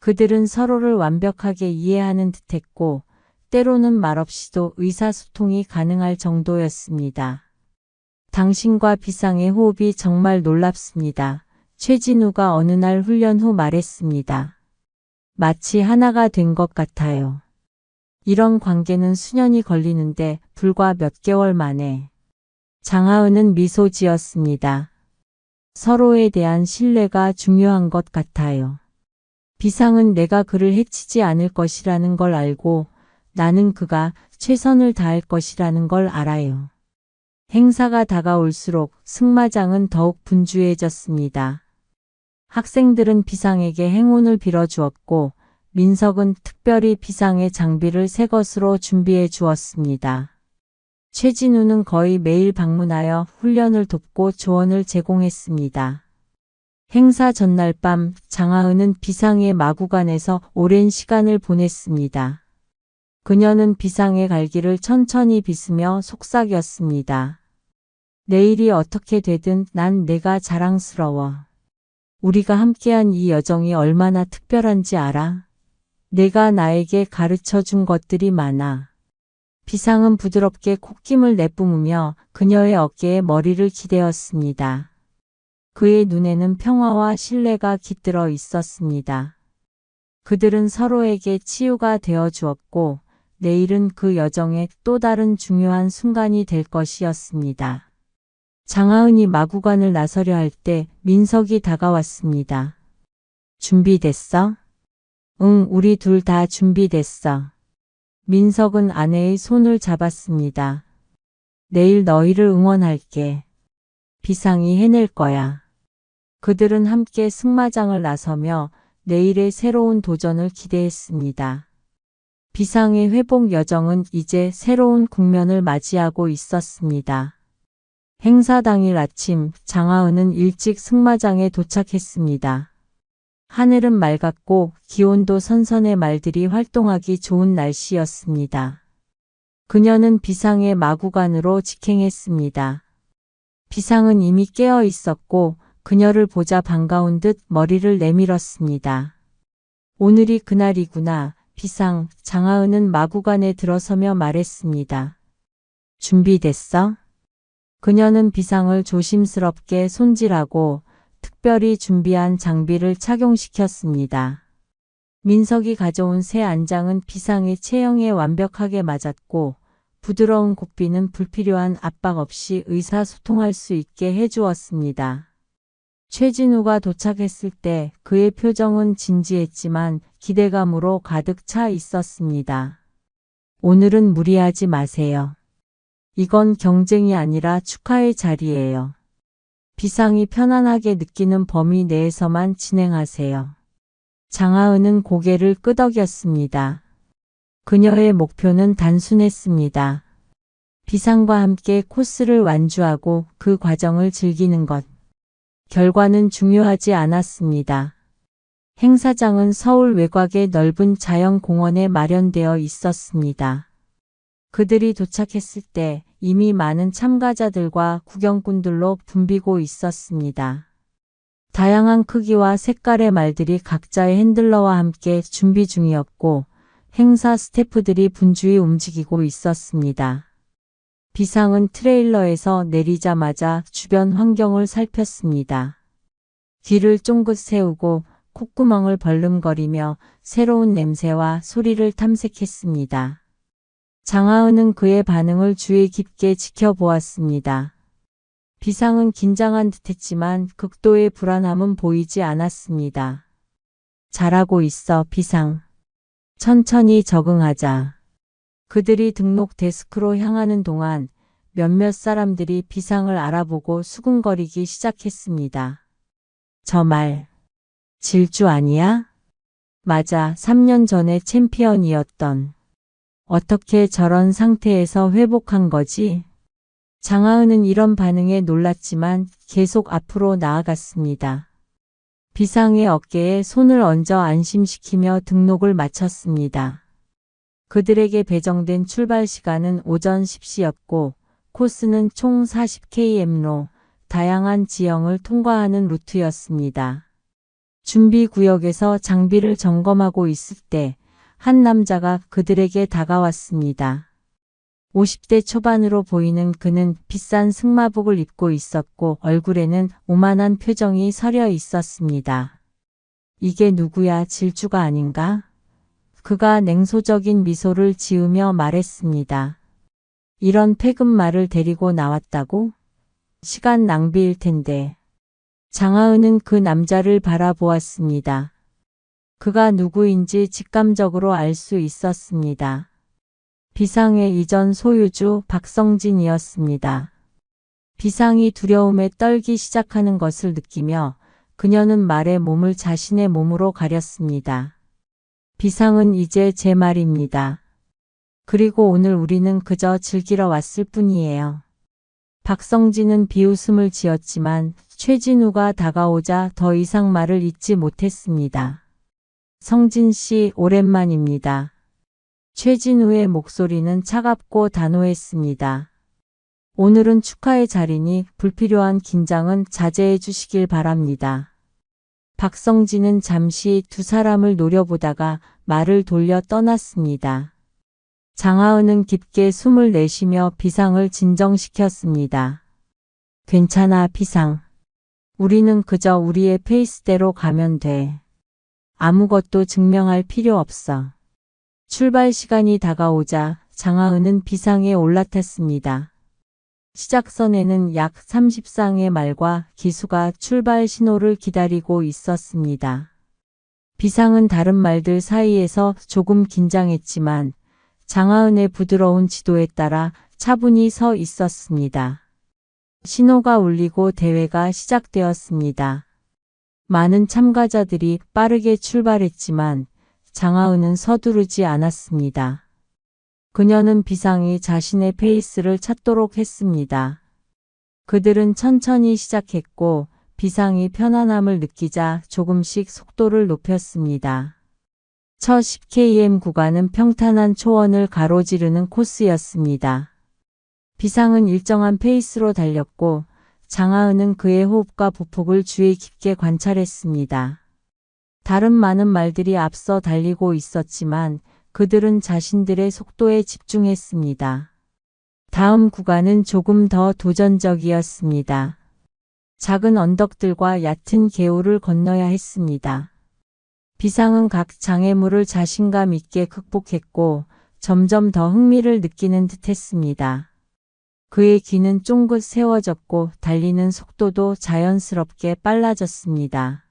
그들은 서로를 완벽하게 이해하는 듯했고 때로는 말없이도 의사소통이 가능할 정도였습니다. 당신과 비상의 호흡이 정말 놀랍습니다. 최진우가 어느 날 훈련 후 말했습니다. 마치 하나가 된 것 같아요. 이런 관계는 수년이 걸리는데 불과 몇 개월 만에. 장하은은 미소 지었습니다. 서로에 대한 신뢰가 중요한 것 같아요. 비상은 내가 그를 해치지 않을 것이라는 걸 알고 나는 그가 최선을 다할 것이라는 걸 알아요. 행사가 다가올수록 승마장은 더욱 분주해졌습니다. 학생들은 비상에게 행운을 빌어주었고 민석은 특별히 비상의 장비를 새 것으로 준비해 주었습니다. 최진우는 거의 매일 방문하여 훈련을 돕고 조언을 제공했습니다. 행사 전날 밤 장하은은 비상의 마구간에서 오랜 시간을 보냈습니다. 그녀는 비상의 갈기를 천천히 빗으며 속삭였습니다. 내일이 어떻게 되든 난 내가 자랑스러워. 우리가 함께한 이 여정이 얼마나 특별한지 알아? 내가 나에게 가르쳐 준 것들이 많아. 비상은 부드럽게 콧김을 내뿜으며 그녀의 어깨에 머리를 기대었습니다. 그의 눈에는 평화와 신뢰가 깃들어 있었습니다. 그들은 서로에게 치유가 되어 주었고 내일은 그 여정의 또 다른 중요한 순간이 될 것이었습니다. 장하은이 마구간을 나서려 할 때 민석이 다가왔습니다. 준비됐어? 응, 우리 둘 다 준비됐어. 민석은 아내의 손을 잡았습니다. 내일 너희를 응원할게. 비상이 해낼 거야. 그들은 함께 승마장을 나서며 내일의 새로운 도전을 기대했습니다. 비상의 회복 여정은 이제 새로운 국면을 맞이하고 있었습니다. 행사 당일 아침 장하은은 일찍 승마장에 도착했습니다. 하늘은 맑았고 기온도 선선해 말들이 활동하기 좋은 날씨였습니다. 그녀는 비상의 마구간으로 직행했습니다. 비상은 이미 깨어 있었고 그녀를 보자 반가운 듯 머리를 내밀었습니다. 오늘이 그날이구나. 비상, 장하은은 마구간에 들어서며 말했습니다. 준비됐어? 그녀는 비상을 조심스럽게 손질하고 특별히 준비한 장비를 착용시켰습니다. 민석이 가져온 새 안장은 비상의 체형에 완벽하게 맞았고 부드러운 곡비는 불필요한 압박 없이 의사소통할 수 있게 해주었습니다. 최진우가 도착했을 때 그의 표정은 진지했지만 기대감으로 가득 차 있었습니다. 오늘은 무리하지 마세요. 이건 경쟁이 아니라 축하의 자리예요. 비상이 편안하게 느끼는 범위 내에서만 진행하세요. 장하은은 고개를 끄덕였습니다. 그녀의 목표는 단순했습니다. 비상과 함께 코스를 완주하고 그 과정을 즐기는 것. 결과는 중요하지 않았습니다. 행사장은 서울 외곽의 넓은 자연공원에 마련되어 있었습니다. 그들이 도착했을 때 이미 많은 참가자들과 구경꾼들로 붐비고 있었습니다. 다양한 크기와 색깔의 말들이 각자의 핸들러와 함께 준비 중이었고 행사 스태프들이 분주히 움직이고 있었습니다. 비상은 트레일러에서 내리자마자 주변 환경을 살폈습니다. 귀를 쫑긋 세우고 콧구멍을 벌름거리며 새로운 냄새와 소리를 탐색했습니다. 장하은은 그의 반응을 주의 깊게 지켜보았습니다. 비상은 긴장한 듯했지만 극도의 불안함은 보이지 않았습니다. 잘하고 있어, 비상. 천천히 적응하자. 그들이 등록 데스크로 향하는 동안 몇몇 사람들이 비상을 알아보고 수군거리기 시작했습니다. 저 말, 질주 아니야? 맞아, 3년 전에 챔피언이었던. 어떻게 저런 상태에서 회복한 거지? 장하은은 이런 반응에 놀랐지만 계속 앞으로 나아갔습니다. 비상의 어깨에 손을 얹어 안심시키며 등록을 마쳤습니다. 그들에게 배정된 출발 시간은 오전 10시였고 코스는 총 40km로 다양한 지형을 통과하는 루트였습니다. 준비 구역에서 장비를 점검하고 있을 때 한 남자가 그들에게 다가왔습니다. 50대 초반으로 보이는 그는 비싼 승마복을 입고 있었고 얼굴에는 오만한 표정이 서려 있었습니다. 이게 누구야, 질주가 아닌가? 그가 냉소적인 미소를 지으며 말했습니다. 이런 패급 말을 데리고 나왔다고? 시간 낭비일 텐데. 장하은은 그 남자를 바라보았습니다. 그가 누구인지 직감적으로 알 수 있었습니다. 비상의 이전 소유주 박성진이었습니다. 비상이 두려움에 떨기 시작하는 것을 느끼며 그녀는 말의 몸을 자신의 몸으로 가렸습니다. 비상은 이제 제 말입니다. 그리고 오늘 우리는 그저 즐기러 왔을 뿐이에요. 박성진은 비웃음을 지었지만 최진우가 다가오자 더 이상 말을 잇지 못했습니다. 성진 씨, 오랜만입니다. 최진우의 목소리는 차갑고 단호했습니다. 오늘은 축하의 자리니 불필요한 긴장은 자제해 주시길 바랍니다. 박성진은 잠시 두 사람을 노려보다가 말을 돌려 떠났습니다. 장하은은 깊게 숨을 내쉬며 비상을 진정시켰습니다. 괜찮아, 비상. 우리는 그저 우리의 페이스대로 가면 돼. 아무것도 증명할 필요 없어. 출발 시간이 다가오자 장하은은 비상에 올라탔습니다. 시작선에는 약 30쌍의 말과 기수가 출발 신호를 기다리고 있었습니다. 비상은 다른 말들 사이에서 조금 긴장했지만 장하은의 부드러운 지도에 따라 차분히 서 있었습니다. 신호가 울리고 대회가 시작되었습니다. 많은 참가자들이 빠르게 출발했지만 장하은은 서두르지 않았습니다. 그녀는 비상이 자신의 페이스를 찾도록 했습니다. 그들은 천천히 시작했고 비상이 편안함을 느끼자 조금씩 속도를 높였습니다. 첫 10km 구간은 평탄한 초원을 가로지르는 코스였습니다. 비상은 일정한 페이스로 달렸고 장하은은 그의 호흡과 보폭을 주의 깊게 관찰했습니다. 다른 많은 말들이 앞서 달리고 있었지만 그들은 자신들의 속도에 집중했습니다. 다음 구간은 조금 더 도전적이었습니다. 작은 언덕들과 얕은 개울을 건너야 했습니다. 비상은 각 장애물을 자신감 있게 극복했고 점점 더 흥미를 느끼는 듯했습니다. 그의 귀는 쫑긋 세워졌고 달리는 속도도 자연스럽게 빨라졌습니다.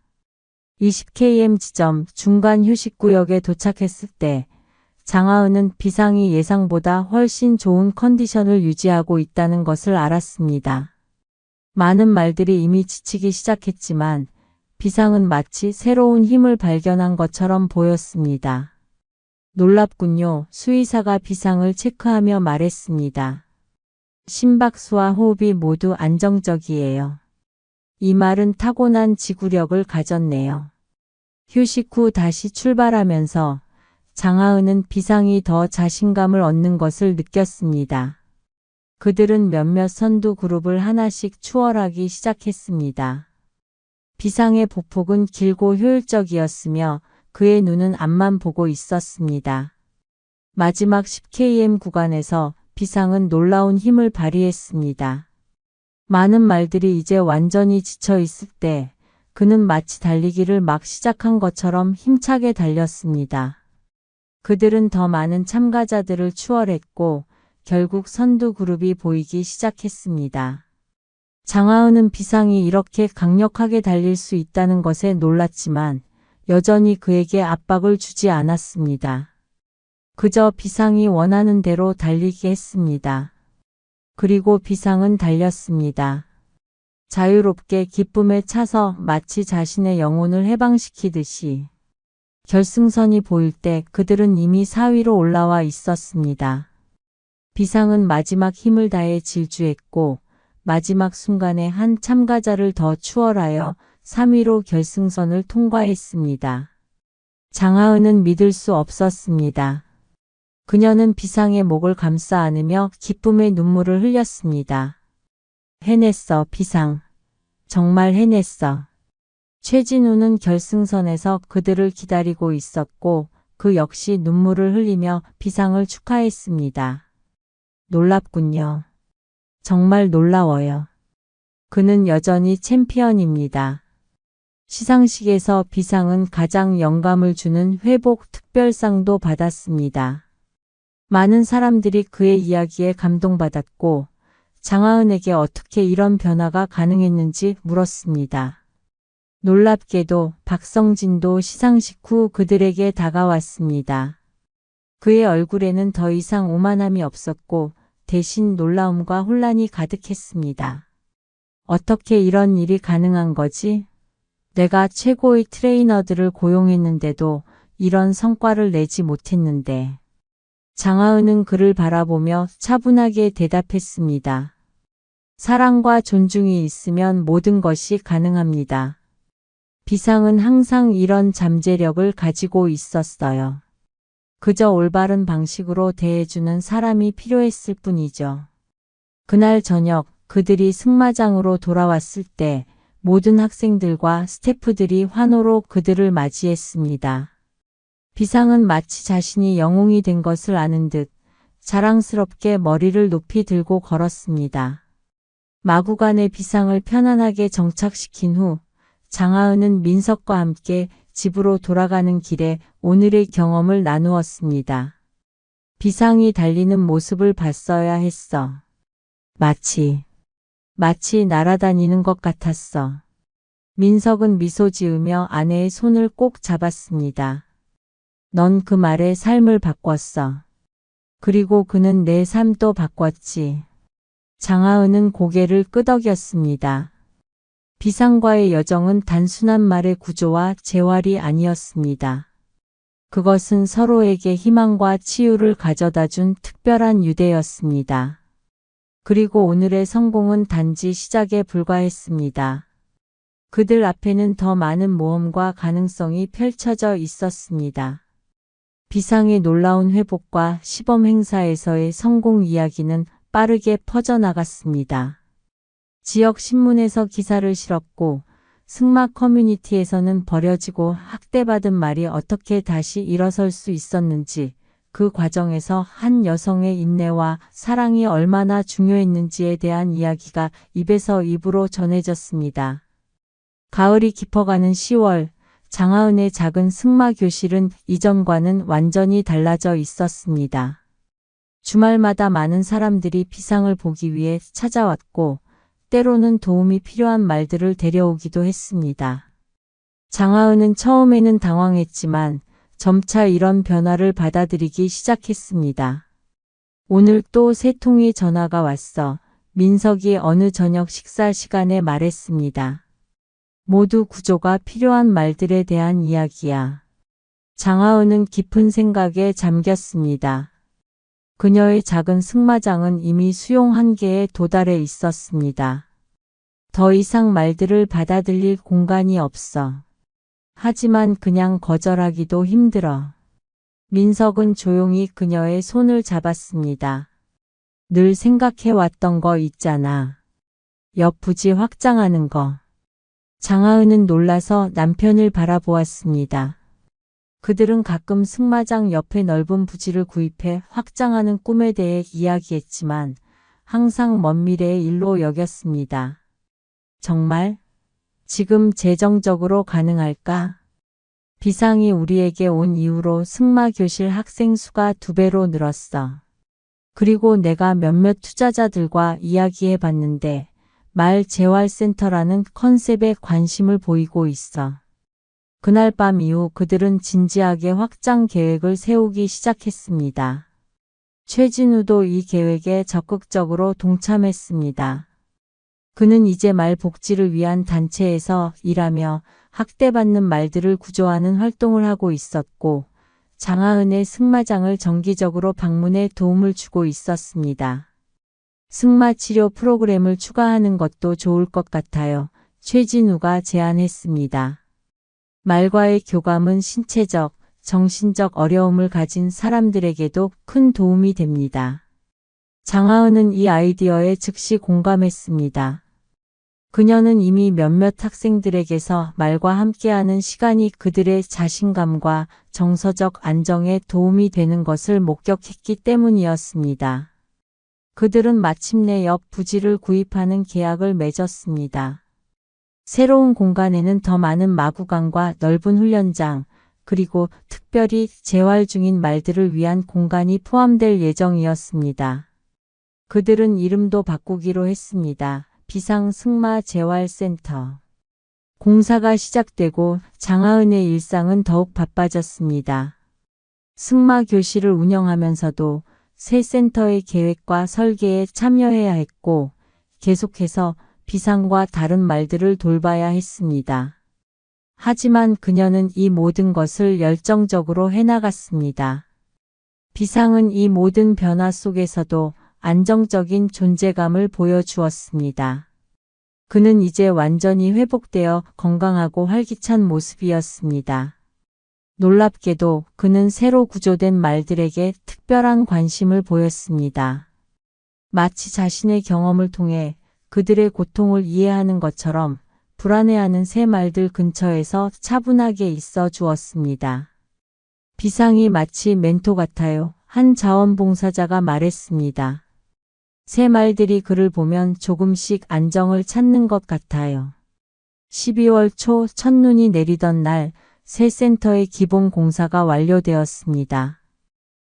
20km 지점 중간 휴식구역에 도착했을 때 장하은은 비상이 예상보다 훨씬 좋은 컨디션을 유지하고 있다는 것을 알았습니다. 많은 말들이 이미 지치기 시작했지만 비상은 마치 새로운 힘을 발견한 것처럼 보였습니다. 놀랍군요. 수의사가 비상을 체크하며 말했습니다. 심박수와 호흡이 모두 안정적이에요. 이 말은 타고난 지구력을 가졌네요. 휴식 후 다시 출발하면서 장하은은 비상이 더 자신감을 얻는 것을 느꼈습니다. 그들은 몇몇 선두 그룹을 하나씩 추월하기 시작했습니다. 비상의 보폭은 길고 효율적이었으며 그의 눈은 앞만 보고 있었습니다. 마지막 10km 구간에서 비상은 놀라운 힘을 발휘했습니다. 많은 말들이 이제 완전히 지쳐 있을 때 그는 마치 달리기를 막 시작한 것처럼 힘차게 달렸습니다. 그들은 더 많은 참가자들을 추월했고 결국 선두 그룹이 보이기 시작했습니다. 장하은은 비상이 이렇게 강력하게 달릴 수 있다는 것에 놀랐지만 여전히 그에게 압박을 주지 않았습니다. 그저 비상이 원하는 대로 달리게 했습니다. 그리고 비상은 달렸습니다. 자유롭게 기쁨에 차서 마치 자신의 영혼을 해방시키듯이. 결승선이 보일 때 그들은 이미 4위로 올라와 있었습니다. 비상은 마지막 힘을 다해 질주했고 마지막 순간에 한 참가자를 더 추월하여 3위로 결승선을 통과했습니다. 장하은은 믿을 수 없었습니다. 그녀는 비상의 목을 감싸 안으며 기쁨의 눈물을 흘렸습니다. 해냈어, 비상. 정말 해냈어. 최진우는 결승선에서 그들을 기다리고 있었고 그 역시 눈물을 흘리며 비상을 축하했습니다. 놀랍군요. 정말 놀라워요. 그는 여전히 챔피언입니다. 시상식에서 비상은 가장 영감을 주는 회복 특별상도 받았습니다. 많은 사람들이 그의 이야기에 감동받았고 장하은에게 어떻게 이런 변화가 가능했는지 물었습니다. 놀랍게도 박성진도 시상식 후 그들에게 다가왔습니다. 그의 얼굴에는 더 이상 오만함이 없었고 대신 놀라움과 혼란이 가득했습니다. 어떻게 이런 일이 가능한 거지? 내가 최고의 트레이너들을 고용했는데도 이런 성과를 내지 못했는데. 장하은은 그를 바라보며 차분하게 대답했습니다. 사랑과 존중이 있으면 모든 것이 가능합니다. 비상은 항상 이런 잠재력을 가지고 있었어요. 그저 올바른 방식으로 대해주는 사람이 필요했을 뿐이죠. 그날 저녁 그들이 승마장으로 돌아왔을 때 모든 학생들과 스태프들이 환호로 그들을 맞이했습니다. 비상은 마치 자신이 영웅이 된 것을 아는 듯 자랑스럽게 머리를 높이 들고 걸었습니다. 마구간에 비상을 편안하게 정착시킨 후 장하은은 민석과 함께 집으로 돌아가는 길에 오늘의 경험을 나누었습니다. 비상이 달리는 모습을 봤어야 했어. 마치 날아다니는 것 같았어. 민석은 미소 지으며 아내의 손을 꼭 잡았습니다. 넌 그 말에 삶을 바꿨어. 그리고 그는 내 삶도 바꿨지. 장하은은 고개를 끄덕였습니다. 비상과의 여정은 단순한 말의 구조와 재활이 아니었습니다. 그것은 서로에게 희망과 치유를 가져다 준 특별한 유대였습니다. 그리고 오늘의 성공은 단지 시작에 불과했습니다. 그들 앞에는 더 많은 모험과 가능성이 펼쳐져 있었습니다. 비상의 놀라운 회복과 시범 행사에서의 성공 이야기는 빠르게 퍼져나갔습니다. 지역 신문에서 기사를 실었고 승마 커뮤니티에서는 버려지고 학대받은 말이 어떻게 다시 일어설 수 있었는지, 그 과정에서 한 여성의 인내와 사랑이 얼마나 중요했는지에 대한 이야기가 입에서 입으로 전해졌습니다. 가을이 깊어가는 10월, 장하은의 작은 승마 교실은 이전과는 완전히 달라져 있었습니다. 주말마다 많은 사람들이 비상을 보기 위해 찾아왔고 때로는 도움이 필요한 말들을 데려오기도 했습니다. 장하은은 처음에는 당황했지만 점차 이런 변화를 받아들이기 시작했습니다. 오늘 또 세 통의 전화가 왔어. 민석이 어느 저녁 식사 시간에 말했습니다. 모두 구조가 필요한 말들에 대한 이야기야. 장하은은 깊은 생각에 잠겼습니다. 그녀의 작은 승마장은 이미 수용 한계에 도달해 있었습니다. 더 이상 말들을 받아들일 공간이 없어. 하지만 그냥 거절하기도 힘들어. 민석은 조용히 그녀의 손을 잡았습니다. 늘 생각해왔던 거 있잖아. 옆 부지 확장하는 거. 장하은은 놀라서 남편을 바라보았습니다. 그들은 가끔 승마장 옆에 넓은 부지를 구입해 확장하는 꿈에 대해 이야기했지만 항상 먼 미래의 일로 여겼습니다. 정말? 지금 재정적으로 가능할까? 비상이 우리에게 온 이후로 승마 교실 학생 수가 2배로 늘었어. 그리고 내가 몇몇 투자자들과 이야기해 봤는데 말 재활센터라는 컨셉에 관심을 보이고 있어. 그날 밤 이후 그들은 진지하게 확장 계획을 세우기 시작했습니다. 최진우도 이 계획에 적극적으로 동참했습니다. 그는 이제 말 복지를 위한 단체에서 일하며 학대받는 말들을 구조하는 활동을 하고 있었고, 장하은의 승마장을 정기적으로 방문해 도움을 주고 있었습니다. 승마 치료 프로그램을 추가하는 것도 좋을 것 같아요. 최진우가 제안했습니다. 말과의 교감은 신체적, 정신적 어려움을 가진 사람들에게도 큰 도움이 됩니다. 장하은은 이 아이디어에 즉시 공감했습니다. 그녀는 이미 몇몇 학생들에게서 말과 함께하는 시간이 그들의 자신감과 정서적 안정에 도움이 되는 것을 목격했기 때문이었습니다. 그들은 마침내 옆 부지를 구입하는 계약을 맺었습니다. 새로운 공간에는 더 많은 마구간과 넓은 훈련장, 그리고 특별히 재활 중인 말들을 위한 공간이 포함될 예정이었습니다. 그들은 이름도 바꾸기로 했습니다. 비상승마재활센터. 공사가 시작되고 장하은의 일상은 더욱 바빠졌습니다. 승마 교실을 운영하면서도 새 센터의 계획과 설계에 참여해야 했고 계속해서 비상과 다른 말들을 돌봐야 했습니다. 하지만 그녀는 이 모든 것을 열정적으로 해나갔습니다. 비상은 이 모든 변화 속에서도 안정적인 존재감을 보여주었습니다. 그는 이제 완전히 회복되어 건강하고 활기찬 모습이었습니다. 놀랍게도 그는 새로 구조된 말들에게 특별한 관심을 보였습니다. 마치 자신의 경험을 통해 그들의 고통을 이해하는 것처럼 불안해하는 새 말들 근처에서 차분하게 있어 주었습니다. 비상이 마치 멘토 같아요. 한 자원봉사자가 말했습니다. 새 말들이 그를 보면 조금씩 안정을 찾는 것 같아요. 12월 초 첫눈이 내리던 날 새 센터의 기본 공사가 완료되었습니다.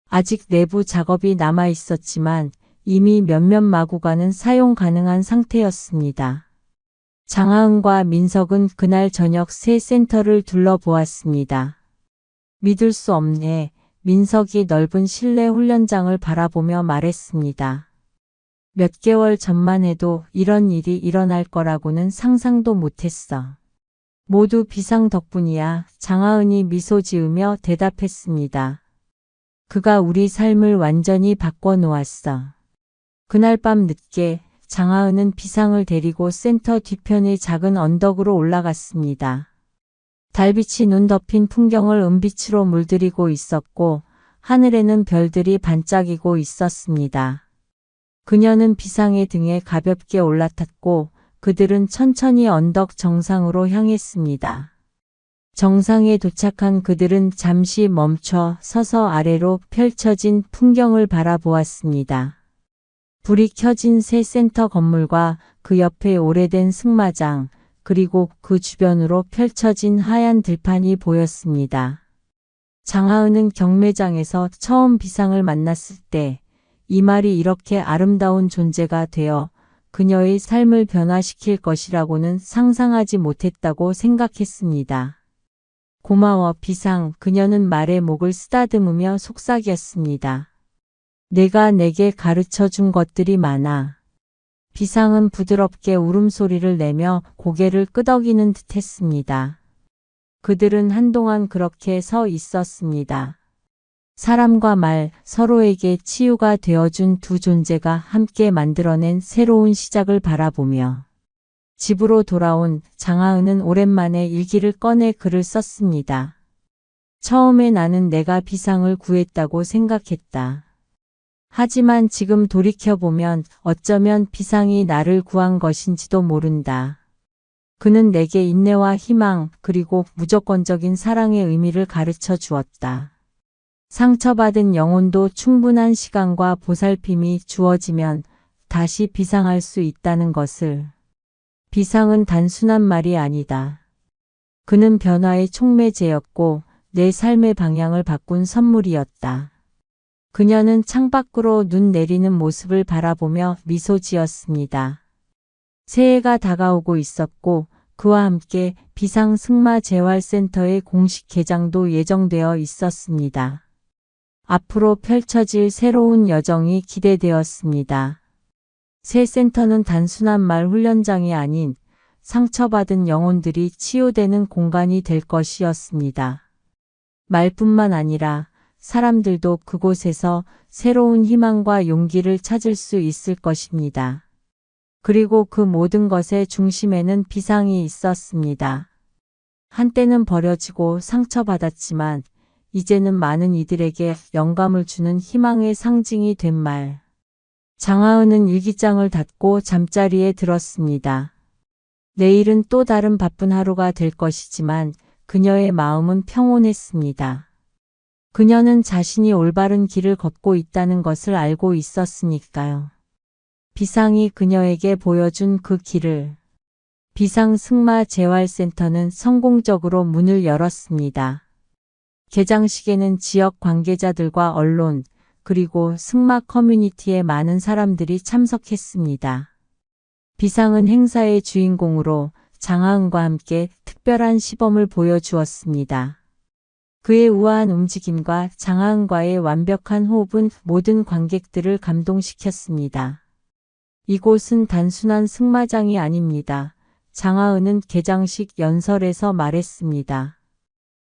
아직 내부 작업이 남아 있었지만 이미 몇몇 마구간은 사용 가능한 상태였습니다. 장하은과 민석은 그날 저녁 새 센터를 둘러보았습니다. 믿을 수 없네. 민석이 넓은 실내 훈련장을 바라보며 말했습니다. 몇 개월 전만 해도 이런 일이 일어날 거라고는 상상도 못했어. 모두 비상 덕분이야. 장하은이 미소 지으며 대답했습니다. 그가 우리 삶을 완전히 바꿔놓았어. 그날 밤 늦게 장하은은 비상을 데리고 센터 뒤편의 작은 언덕으로 올라갔습니다. 달빛이 눈 덮인 풍경을 은빛으로 물들이고 있었고 하늘에는 별들이 반짝이고 있었습니다. 그녀는 비상의 등에 가볍게 올라탔고 그들은 천천히 언덕 정상으로 향했습니다. 정상에 도착한 그들은 잠시 멈춰 서서 아래로 펼쳐진 풍경을 바라보았습니다. 불이 켜진 새 센터 건물과 그 옆에 오래된 승마장, 그리고 그 주변으로 펼쳐진 하얀 들판이 보였습니다. 장하은은 경매장에서 처음 비상을 만났을 때 이 말이 이렇게 아름다운 존재가 되어 그녀의 삶을 변화시킬 것이라고는 상상하지 못했다고 생각했습니다. 고마워 비상. 그녀는 말에 목을 쓰다듬으며 속삭였습니다. 내가 내게 가르쳐 준 것들이 많아. 비상은 부드럽게 울음소리를 내며 고개를 끄덕이는 듯 했습니다. 그들은 한동안 그렇게 서 있었습니다. 사람과 말, 서로에게 치유가 되어준 두 존재가 함께 만들어낸 새로운 시작을 바라보며 집으로 돌아온 장하은은 오랜만에 일기를 꺼내 글을 썼습니다. 처음에 나는 내가 비상을 구했다고 생각했다. 하지만 지금 돌이켜보면 어쩌면 비상이 나를 구한 것인지도 모른다. 그는 내게 인내와 희망 그리고 무조건적인 사랑의 의미를 가르쳐 주었다. 상처받은 영혼도 충분한 시간과 보살핌이 주어지면 다시 비상할 수 있다는 것을. 비상은 단순한 말이 아니다. 그는 변화의 촉매제였고 내 삶의 방향을 바꾼 선물이었다. 그녀는 창밖으로 눈 내리는 모습을 바라보며 미소 지었습니다. 새해가 다가오고 있었고 그와 함께 비상승마재활센터의 공식 개장도 예정되어 있었습니다. 앞으로 펼쳐질 새로운 여정이 기대되었습니다. 새 센터는 단순한 말 훈련장이 아닌 상처받은 영혼들이 치유되는 공간이 될 것이었습니다. 말뿐만 아니라 사람들도 그곳에서 새로운 희망과 용기를 찾을 수 있을 것입니다. 그리고 그 모든 것의 중심에는 비상이 있었습니다. 한때는 버려지고 상처받았지만 이제는 많은 이들에게 영감을 주는 희망의 상징이 된 말. 장하은은 일기장을 닫고 잠자리에 들었습니다. 내일은 또 다른 바쁜 하루가 될 것이지만 그녀의 마음은 평온했습니다. 그녀는 자신이 올바른 길을 걷고 있다는 것을 알고 있었으니까요. 비상이 그녀에게 보여준 그 길을. 비상승마재활센터는 성공적으로 문을 열었습니다. 개장식에는 지역 관계자들과 언론, 그리고 승마 커뮤니티의 많은 사람들이 참석했습니다. 비상은 행사의 주인공으로 장하은과 함께 특별한 시범을 보여주었습니다. 그의 우아한 움직임과 장하은과의 완벽한 호흡은 모든 관객들을 감동시켰습니다. 이곳은 단순한 승마장이 아닙니다. 장하은은 개장식 연설에서 말했습니다.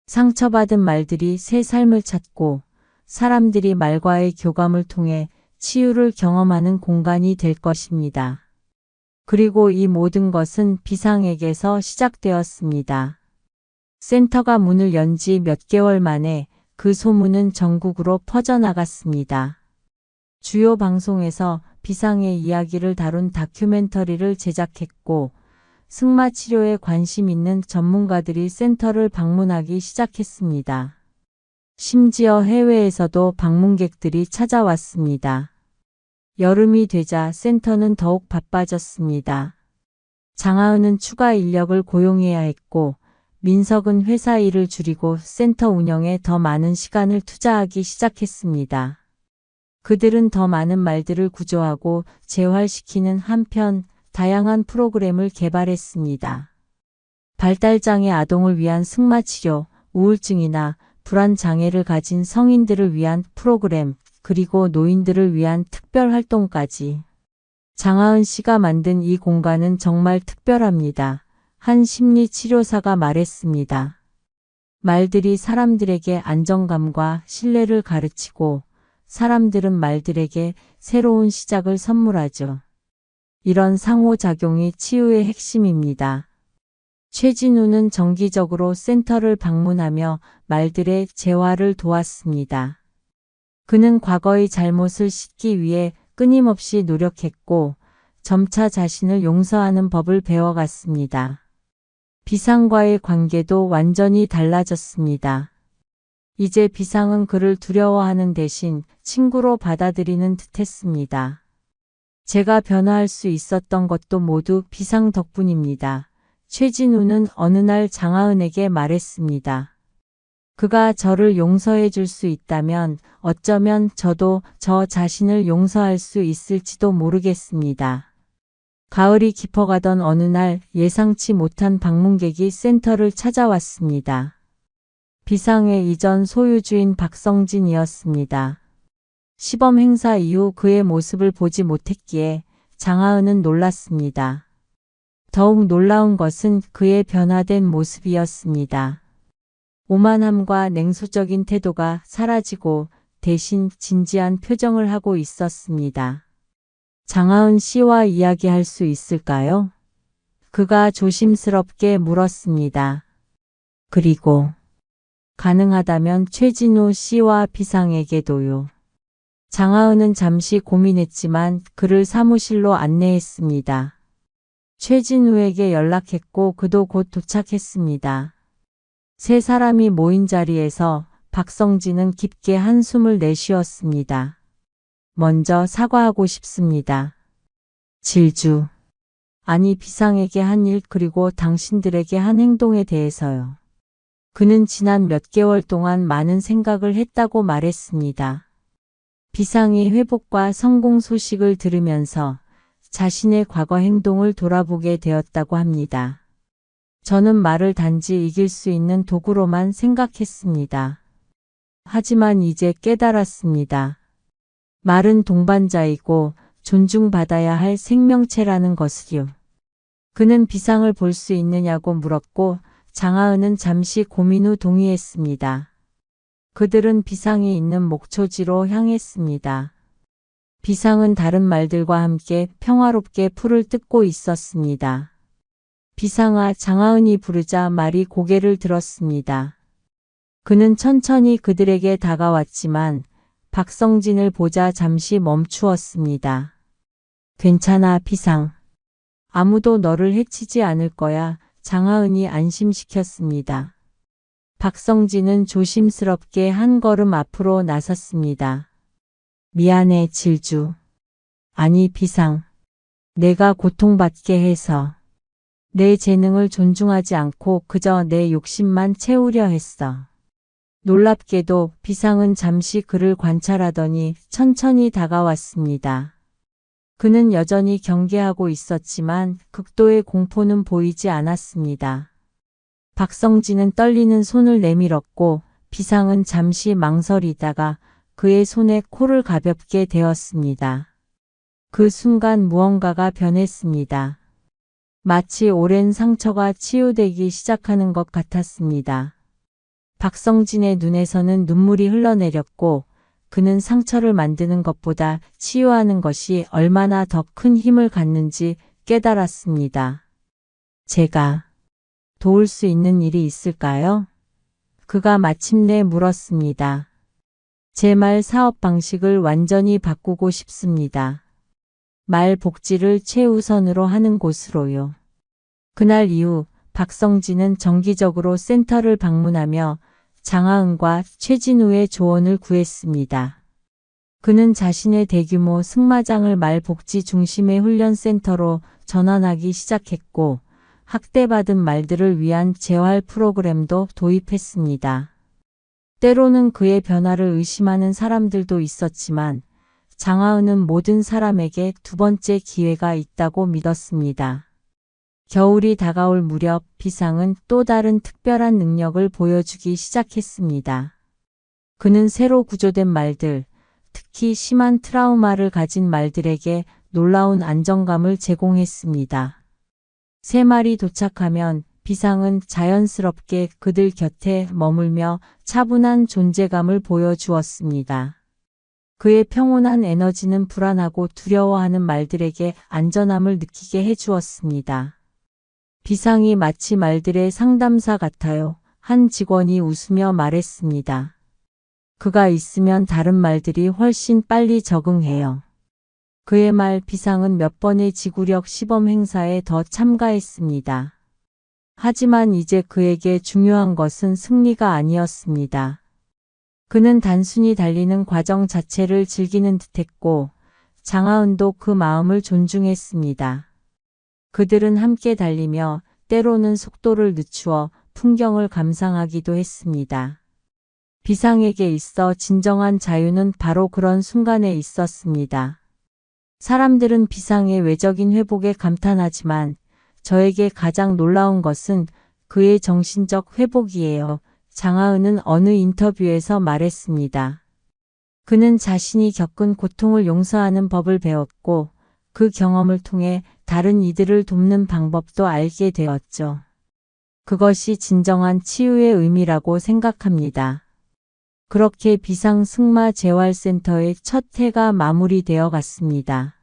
상처받은 말들이 새 삶을 찾고 사람들이 말과의 교감을 통해 치유를 경험하는 공간이 될 것입니다. 그리고 이 모든 것은 비상에게서 시작되었습니다. 센터가 문을 연 지 몇 개월 만에 그 소문은 전국으로 퍼져나갔습니다. 주요 방송에서 비상의 이야기를 다룬 다큐멘터리를 제작했고 승마 치료에 관심 있는 전문가들이 센터를 방문하기 시작했습니다. 심지어 해외에서도 방문객들이 찾아왔습니다. 여름이 되자 센터는 더욱 바빠졌습니다. 장하은은 추가 인력을 고용해야 했고 민석은 회사 일을 줄이고 센터 운영에 더 많은 시간을 투자하기 시작했습니다. 그들은 더 많은 말들을 구조하고 재활시키는 한편 다양한 프로그램을 개발했습니다. 발달장애 아동을 위한 승마치료, 우울증이나 불안 장애를 가진 성인들을 위한 프로그램, 그리고 노인들을 위한 특별 활동까지. 장하은 씨가 만든 이 공간은 정말 특별합니다. 한 심리치료사가 말했습니다. 말들이 사람들에게 안정감과 신뢰를 가르치고 사람들은 말들에게 새로운 시작을 선물하죠. 이런 상호작용이 치유의 핵심입니다. 최진우는 정기적으로 센터를 방문하며 말들의 재활을 도왔습니다. 그는 과거의 잘못을 씻기 위해 끊임없이 노력했고 점차 자신을 용서하는 법을 배워갔습니다. 비상과의 관계도 완전히 달라졌습니다. 이제 비상은 그를 두려워하는 대신 친구로 받아들이는 듯했습니다. 제가 변화할 수 있었던 것도 모두 비상 덕분입니다. 최진우는 어느 날 장하은에게 말했습니다. 그가 저를 용서해 줄 수 있다면 어쩌면 저도 저 자신을 용서할 수 있을지도 모르겠습니다. 가을이 깊어가던 어느 날 예상치 못한 방문객이 센터를 찾아왔습니다. 비상의 이전 소유주인 박성진이었습니다. 시범 행사 이후 그의 모습을 보지 못했기에 장하은은 놀랐습니다. 더욱 놀라운 것은 그의 변화된 모습이었습니다. 오만함과 냉소적인 태도가 사라지고 대신 진지한 표정을 하고 있었습니다. 장하은 씨와 이야기할 수 있을까요? 그가 조심스럽게 물었습니다. 그리고 가능하다면 최진우 씨와 비상에게도요. 장하은은 잠시 고민했지만 그를 사무실로 안내했습니다. 최진우에게 연락했고 그도 곧 도착했습니다. 세 사람이 모인 자리에서 박성진은 깊게 한숨을 내쉬었습니다. 먼저 사과하고 싶습니다. 질주. 아니 비상에게 한 일 그리고 당신들에게 한 행동에 대해서요. 그는 지난 몇 개월 동안 많은 생각을 했다고 말했습니다. 비상이 회복과 성공 소식을 들으면서 자신의 과거 행동을 돌아보게 되었다고 합니다. 저는 말을 단지 이길 수 있는 도구로만 생각했습니다. 하지만 이제 깨달았습니다. 말은 동반자이고 존중받아야 할 생명체라는 것을요. 그는 비상을 볼 수 있느냐고 물었고 장하은은 잠시 고민 후 동의했습니다. 그들은 비상이 있는 목초지로 향했습니다. 비상은 다른 말들과 함께 평화롭게 풀을 뜯고 있었습니다. 비상아, 장하은이 부르자 말이 고개를 들었습니다. 그는 천천히 그들에게 다가왔지만 박성진을 보자 잠시 멈추었습니다. 괜찮아, 비상. 아무도 너를 해치지 않을 거야. 장하은이 안심시켰습니다. 박성진은 조심스럽게 한 걸음 앞으로 나섰습니다. 미안해, 질주. 아니, 비상. 내가 고통받게 해서. 내 재능을 존중하지 않고 그저 내 욕심만 채우려 했어. 놀랍게도 비상은 잠시 그를 관찰하더니 천천히 다가왔습니다. 그는 여전히 경계하고 있었지만 극도의 공포는 보이지 않았습니다. 박성진은 떨리는 손을 내밀었고 비상은 잠시 망설이다가 그의 손에 코를 가볍게 대었습니다. 그 순간 무언가가 변했습니다. 마치 오랜 상처가 치유되기 시작하는 것 같았습니다. 박성진의 눈에서는 눈물이 흘러내렸고 그는 상처를 만드는 것보다 치유하는 것이 얼마나 더 큰 힘을 갖는지 깨달았습니다. 제가 도울 수 있는 일이 있을까요? 그가 마침내 물었습니다. 제 말 사업 방식을 완전히 바꾸고 싶습니다. 말 복지를 최우선으로 하는 곳으로요. 그날 이후 박성진은 정기적으로 센터를 방문하며 장하은과 최진우의 조언을 구했습니다. 그는 자신의 대규모 승마장을 말 복지 중심의 훈련센터로 전환하기 시작했고 학대받은 말들을 위한 재활 프로그램도 도입했습니다. 때로는 그의 변화를 의심하는 사람들도 있었지만 장하은은 모든 사람에게 두 번째 기회가 있다고 믿었습니다. 겨울이 다가올 무렵 비상은 또 다른 특별한 능력을 보여주기 시작했습니다. 그는 새로 구조된 말들, 특히 심한 트라우마를 가진 말들에게 놀라운 안정감을 제공했습니다. 세 말이 도착하면 비상은 자연스럽게 그들 곁에 머물며 차분한 존재감을 보여주었습니다. 그의 평온한 에너지는 불안하고 두려워하는 말들에게 안전함을 느끼게 해주었습니다. 비상이 마치 말들의 상담사 같아요. 한 직원이 웃으며 말했습니다. 그가 있으면 다른 말들이 훨씬 빨리 적응해요. 그의 말 비상은 몇 번의 지구력 시범 행사에 더 참가했습니다. 하지만 이제 그에게 중요한 것은 승리가 아니었습니다. 그는 단순히 달리는 과정 자체를 즐기는 듯했고 장하은도 그 마음을 존중했습니다. 그들은 함께 달리며 때로는 속도를 늦추어 풍경을 감상하기도 했습니다. 비상에게 있어 진정한 자유는 바로 그런 순간에 있었습니다. 사람들은 비상의 외적인 회복에 감탄하지만 저에게 가장 놀라운 것은 그의 정신적 회복이에요. 장하은은 어느 인터뷰에서 말했습니다. 그는 자신이 겪은 고통을 용서하는 법을 배웠고 그 경험을 통해 다른 이들을 돕는 방법도 알게 되었죠. 그것이 진정한 치유의 의미라고 생각합니다. 그렇게 비상 승마 재활센터의 첫 해가 마무리되어 갔습니다.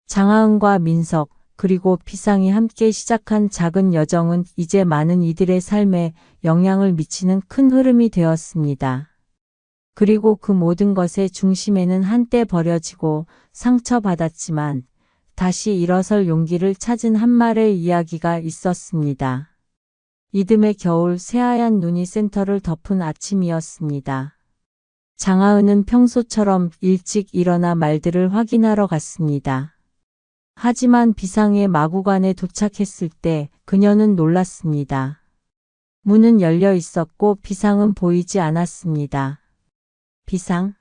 장하은과 민석 그리고 비상이 함께 시작한 작은 여정은 이제 많은 이들의 삶에 영향을 미치는 큰 흐름이 되었습니다. 그리고 그 모든 것의 중심에는 한때 버려지고 상처받았지만 다시 일어설 용기를 찾은 한 말의 이야기가 있었습니다. 이듬해 겨울 새하얀 눈이 센터를 덮은 아침이었습니다. 장하은은 평소처럼 일찍 일어나 말들을 확인하러 갔습니다. 하지만 비상의 마구간에 도착했을 때 그녀는 놀랐습니다. 문은 열려 있었고 비상은 보이지 않았습니다. 비상?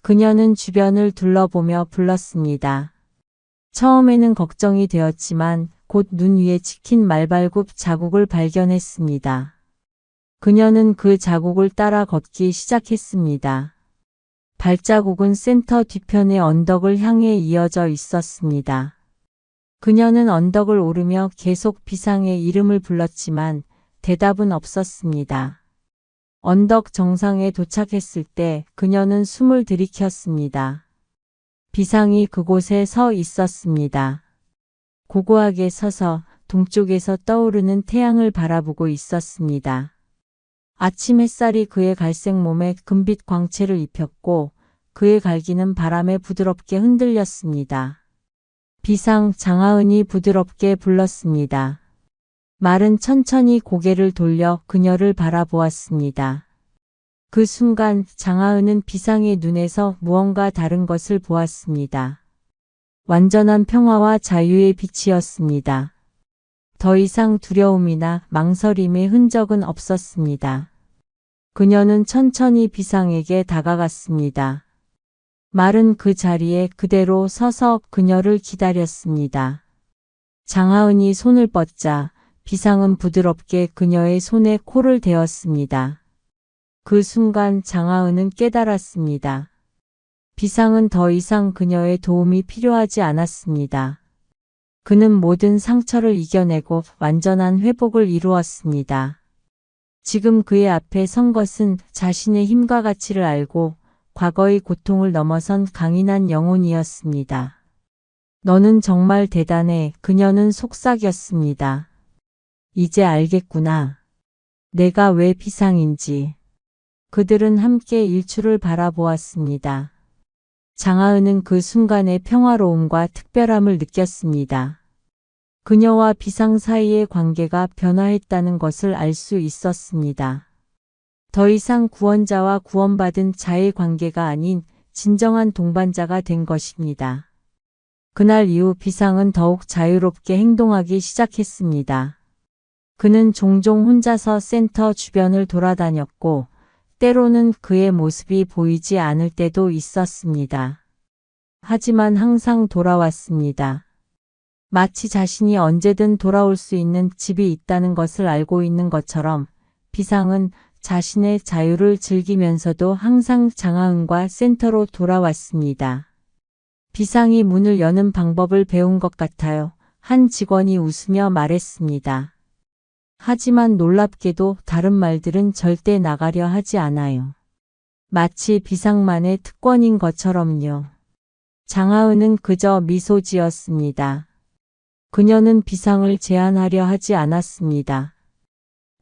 그녀는 주변을 둘러보며 불렀습니다. 처음에는 걱정이 되었지만 곧 눈 위에 찍힌 말발굽 자국을 발견했습니다. 그녀는 그 자국을 따라 걷기 시작했습니다. 발자국은 센터 뒤편의 언덕을 향해 이어져 있었습니다. 그녀는 언덕을 오르며 계속 비상의 이름을 불렀지만 대답은 없었습니다. 언덕 정상에 도착했을 때 그녀는 숨을 들이켰습니다. 비상이 그곳에 서 있었습니다. 고고하게 서서 동쪽에서 떠오르는 태양을 바라보고 있었습니다. 아침 햇살이 그의 갈색 몸에 금빛 광채를 입혔고 그의 갈기는 바람에 부드럽게 흔들렸습니다. 비상, 장하은이 부드럽게 불렀습니다. 말은 천천히 고개를 돌려 그녀를 바라보았습니다. 그 순간 장하은은 비상의 눈에서 무언가 다른 것을 보았습니다. 완전한 평화와 자유의 빛이었습니다. 더 이상 두려움이나 망설임의 흔적은 없었습니다. 그녀는 천천히 비상에게 다가갔습니다. 말은 그 자리에 그대로 서서 그녀를 기다렸습니다. 장하은이 손을 뻗자 비상은 부드럽게 그녀의 손에 코를 대었습니다. 그 순간 장하은은 깨달았습니다. 비상은 더 이상 그녀의 도움이 필요하지 않았습니다. 그는 모든 상처를 이겨내고 완전한 회복을 이루었습니다. 지금 그의 앞에 선 것은 자신의 힘과 가치를 알고 과거의 고통을 넘어선 강인한 영혼이었습니다. 너는 정말 대단해. 그녀는 속삭였습니다. 이제 알겠구나. 내가 왜 비상인지. 그들은 함께 일출을 바라보았습니다. 장하은은 그 순간의 평화로움과 특별함을 느꼈습니다. 그녀와 비상 사이의 관계가 변화했다는 것을 알 수 있었습니다. 더 이상 구원자와 구원받은 자의 관계가 아닌 진정한 동반자가 된 것입니다. 그날 이후 비상은 더욱 자유롭게 행동하기 시작했습니다. 그는 종종 혼자서 센터 주변을 돌아다녔고 때로는 그의 모습이 보이지 않을 때도 있었습니다. 하지만 항상 돌아왔습니다. 마치 자신이 언제든 돌아올 수 있는 집이 있다는 것을 알고 있는 것처럼 비상은 자신의 자유를 즐기면서도 항상 장하은과 센터로 돌아왔습니다. 비상이 문을 여는 방법을 배운 것 같아요. 한 직원이 웃으며 말했습니다. 하지만 놀랍게도 다른 말들은 절대 나가려 하지 않아요. 마치 비상만의 특권인 것처럼요. 장하은은 그저 미소 지었습니다. 그녀는 비상을 제한하려 하지 않았습니다.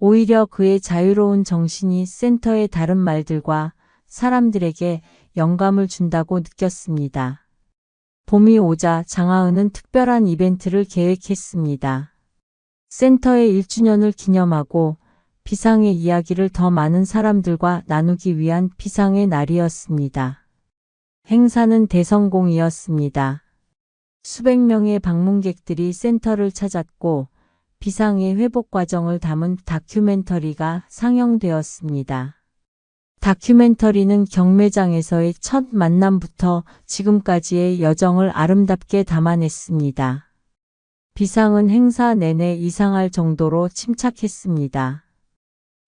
오히려 그의 자유로운 정신이 센터의 다른 말들과 사람들에게 영감을 준다고 느꼈습니다. 봄이 오자 장하은은 특별한 이벤트를 계획했습니다. 센터의 1주년을 기념하고 비상의 이야기를 더 많은 사람들과 나누기 위한 비상의 날이었습니다. 행사는 대성공이었습니다. 수백 명의 방문객들이 센터를 찾았고 비상의 회복 과정을 담은 다큐멘터리가 상영되었습니다. 다큐멘터리는 경매장에서의 첫 만남부터 지금까지의 여정을 아름답게 담아냈습니다. 비상은 행사 내내 이상할 정도로 침착했습니다.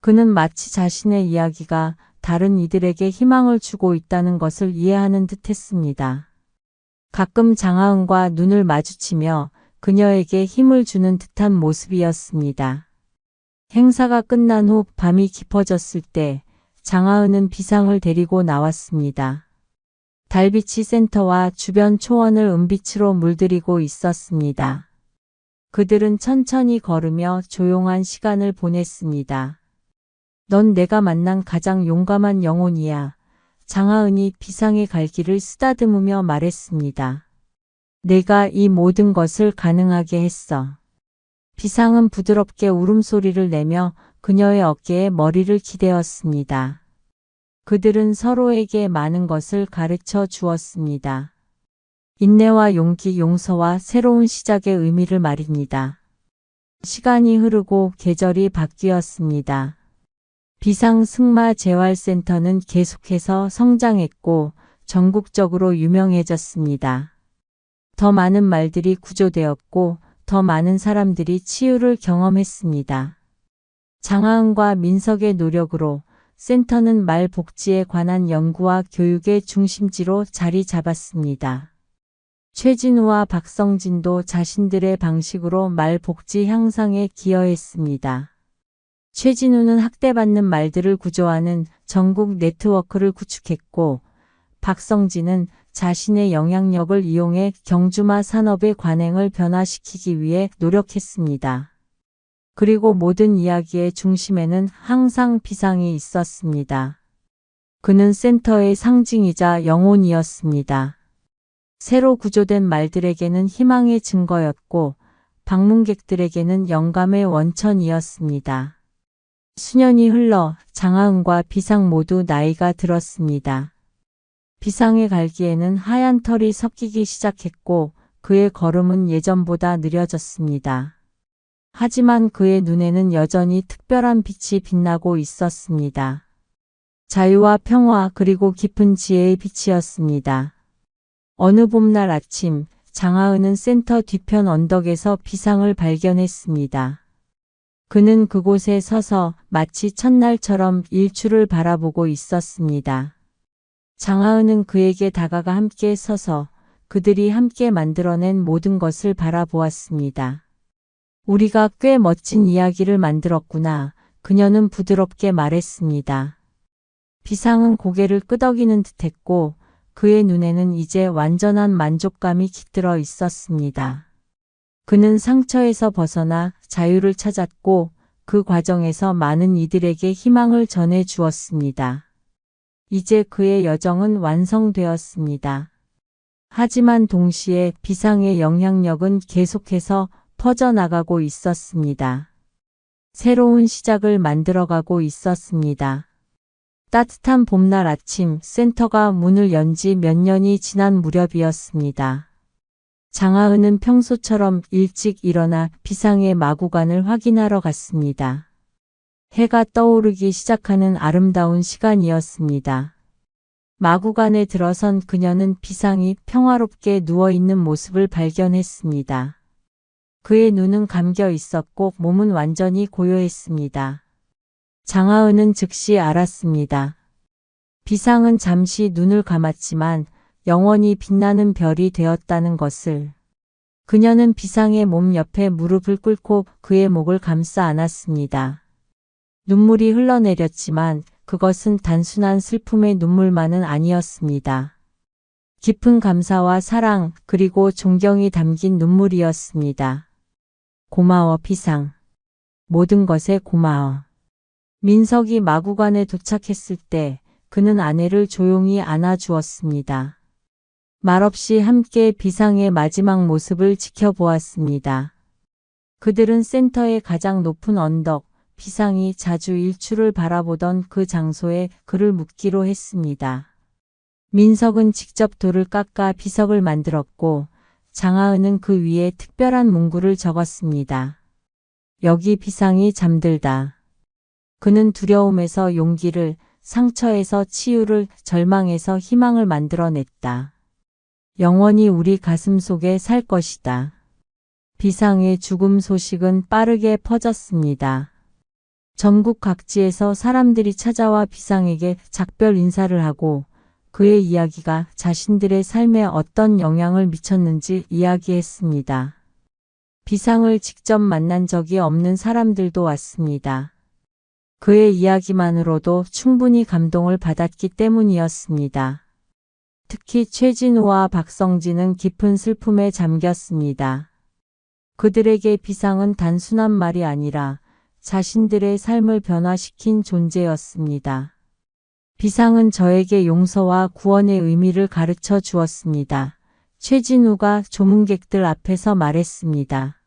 그는 마치 자신의 이야기가 다른 이들에게 희망을 주고 있다는 것을 이해하는 듯 했습니다. 가끔 장하은과 눈을 마주치며 그녀에게 힘을 주는 듯한 모습이었습니다. 행사가 끝난 후 밤이 깊어졌을 때 장하은은 비상을 데리고 나왔습니다. 달빛이 센터와 주변 초원을 은빛으로 물들이고 있었습니다. 그들은 천천히 걸으며 조용한 시간을 보냈습니다. 넌 내가 만난 가장 용감한 영혼이야. 장하은이 비상의 갈 길을 쓰다듬으며 말했습니다. 내가 이 모든 것을 가능하게 했어. 비상은 부드럽게 울음소리를 내며 그녀의 어깨에 머리를 기대었습니다. 그들은 서로에게 많은 것을 가르쳐 주었습니다. 인내와 용기, 용서와 새로운 시작의 의미를 말입니다. 시간이 흐르고 계절이 바뀌었습니다. 비상 승마 재활센터는 계속해서 성장했고 전국적으로 유명해졌습니다. 더 많은 말들이 구조되었고 더 많은 사람들이 치유를 경험했습니다. 장하은과 민석의 노력으로 센터는 말 복지에 관한 연구와 교육의 중심지로 자리 잡았습니다. 최진우와 박성진도 자신들의 방식으로 말 복지 향상에 기여했습니다. 최진우는 학대받는 말들을 구조하는 전국 네트워크를 구축했고, 박성진은 자신의 영향력을 이용해 경주마 산업의 관행을 변화시키기 위해 노력했습니다. 그리고 모든 이야기의 중심에는 항상 비상이 있었습니다. 그는 센터의 상징이자 영혼이었습니다. 새로 구조된 말들에게는 희망의 증거였고 방문객들에게는 영감의 원천이었습니다. 수년이 흘러 장하은과 비상 모두 나이가 들었습니다. 비상의 갈기에는 하얀 털이 섞이기 시작했고 그의 걸음은 예전보다 느려졌습니다. 하지만 그의 눈에는 여전히 특별한 빛이 빛나고 있었습니다. 자유와 평화 그리고 깊은 지혜의 빛이었습니다. 어느 봄날 아침, 장하은은 센터 뒤편 언덕에서 비상을 발견했습니다. 그는 그곳에 서서 마치 첫날처럼 일출을 바라보고 있었습니다. 장하은은 그에게 다가가 함께 서서 그들이 함께 만들어낸 모든 것을 바라보았습니다. 우리가 꽤 멋진 이야기를 만들었구나. 그녀는 부드럽게 말했습니다. 비상은 고개를 끄덕이는 듯했고 그의 눈에는 이제 완전한 만족감이 깃들어 있었습니다. 그는 상처에서 벗어나 자유를 찾았고 그 과정에서 많은 이들에게 희망을 전해 주었습니다. 이제 그의 여정은 완성되었습니다. 하지만 동시에 비상의 영향력은 계속해서 퍼져나가고 있었습니다. 새로운 시작을 만들어가고 있었습니다. 따뜻한 봄날 아침 센터가 문을 연 지 몇 년이 지난 무렵이었습니다. 장하은은 평소처럼 일찍 일어나 비상의 마구간을 확인하러 갔습니다. 해가 떠오르기 시작하는 아름다운 시간이었습니다. 마구간에 들어선 그녀는 비상이 평화롭게 누워있는 모습을 발견했습니다. 그의 눈은 감겨 있었고 몸은 완전히 고요했습니다. 장하은은 즉시 알았습니다. 비상은 잠시 눈을 감았지만 영원히 빛나는 별이 되었다는 것을. 그녀는 비상의 몸 옆에 무릎을 꿇고 그의 목을 감싸 안았습니다. 눈물이 흘러내렸지만 그것은 단순한 슬픔의 눈물만은 아니었습니다. 깊은 감사와 사랑 그리고 존경이 담긴 눈물이었습니다. 고마워 비상. 모든 것에 고마워. 민석이 마구간에 도착했을 때 그는 아내를 조용히 안아주었습니다. 말없이 함께 비상의 마지막 모습을 지켜보았습니다. 그들은 센터의 가장 높은 언덕, 비상이 자주 일출을 바라보던 그 장소에 그를 묻기로 했습니다. 민석은 직접 돌을 깎아 비석을 만들었고 장하은은 그 위에 특별한 문구를 적었습니다. 여기 비상이 잠들다. 그는 두려움에서 용기를, 상처에서 치유를, 절망에서 희망을 만들어냈다. 영원히 우리 가슴 속에 살 것이다. 비상의 죽음 소식은 빠르게 퍼졌습니다. 전국 각지에서 사람들이 찾아와 비상에게 작별 인사를 하고 그의 이야기가 자신들의 삶에 어떤 영향을 미쳤는지 이야기했습니다. 비상을 직접 만난 적이 없는 사람들도 왔습니다. 그의 이야기만으로도 충분히 감동을 받았기 때문이었습니다. 특히 최진우와 박성진은 깊은 슬픔에 잠겼습니다. 그들에게 비상은 단순한 말이 아니라 자신들의 삶을 변화시킨 존재였습니다. 비상은 저에게 용서와 구원의 의미를 가르쳐 주었습니다. 최진우가 조문객들 앞에서 말했습니다.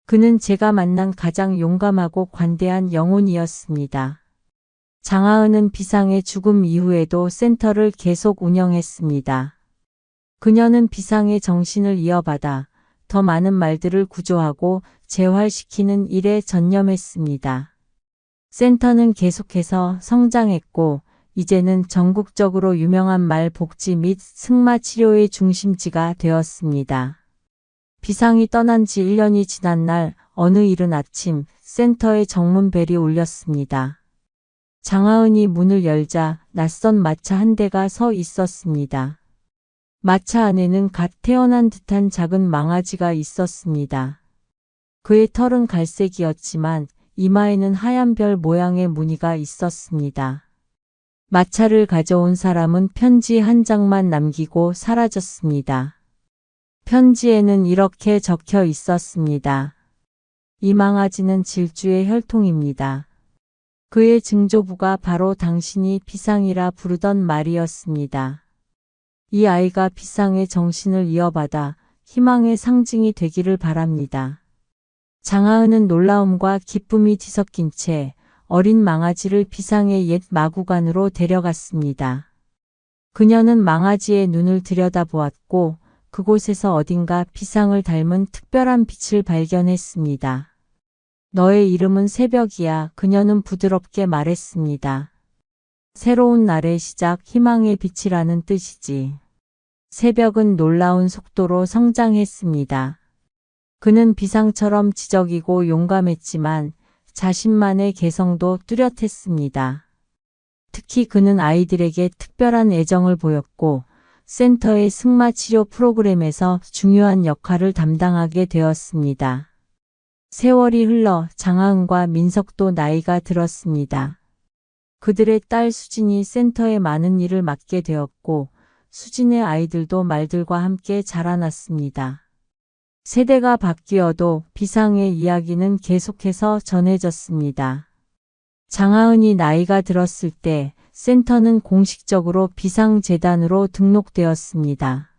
그는 제가 만난 가장 용감하고 관대한 영혼이었습니다. 장하은은 비상의 죽음 이후에도 센터를 계속 운영했습니다. 그녀는 비상의 정신을 이어받아 더 많은 말들을 구조하고 재활시키는 일에 전념했습니다. 센터는 계속해서 성장했고 이제는 전국적으로 유명한 말 복지 및 승마 치료의 중심지가 되었습니다. 비상이 떠난 지 1년이 지난 날 어느 이른 아침 센터에 정문벨이 울렸습니다. 장하은이 문을 열자 낯선 마차 한 대가 서 있었습니다. 마차 안에는 갓 태어난 듯한 작은 망아지가 있었습니다. 그의 털은 갈색이었지만 이마에는 하얀 별 모양의 무늬가 있었습니다. 마차를 가져온 사람은 편지 한 장만 남기고 사라졌습니다. 편지에는 이렇게 적혀 있었습니다. 이 망아지는 질주의 혈통입니다. 그의 증조부가 바로 당신이 비상이라 부르던 말이었습니다. 이 아이가 비상의 정신을 이어받아 희망의 상징이 되기를 바랍니다. 장하은은 놀라움과 기쁨이 뒤섞인 채 어린 망아지를 비상의 옛 마구간으로 데려갔습니다. 그녀는 망아지의 눈을 들여다보았고 그곳에서 어딘가 비상을 닮은 특별한 빛을 발견했습니다. 너의 이름은 새벽이야. 그녀는 부드럽게 말했습니다. 새로운 날의 시작, 희망의 빛이라는 뜻이지. 새벽은 놀라운 속도로 성장했습니다. 그는 비상처럼 지적이고 용감했지만 자신만의 개성도 뚜렷했습니다. 특히 그는 아이들에게 특별한 애정을 보였고 센터의 승마 치료 프로그램에서 중요한 역할을 담당하게 되었습니다. 세월이 흘러 장하은과 민석도 나이가 들었습니다. 그들의 딸 수진이 센터에 많은 일을 맡게 되었고 수진의 아이들도 말들과 함께 자라났습니다. 세대가 바뀌어도 비상의 이야기는 계속해서 전해졌습니다. 장하은이 나이가 들었을 때 센터는 공식적으로 비상재단으로 등록되었습니다.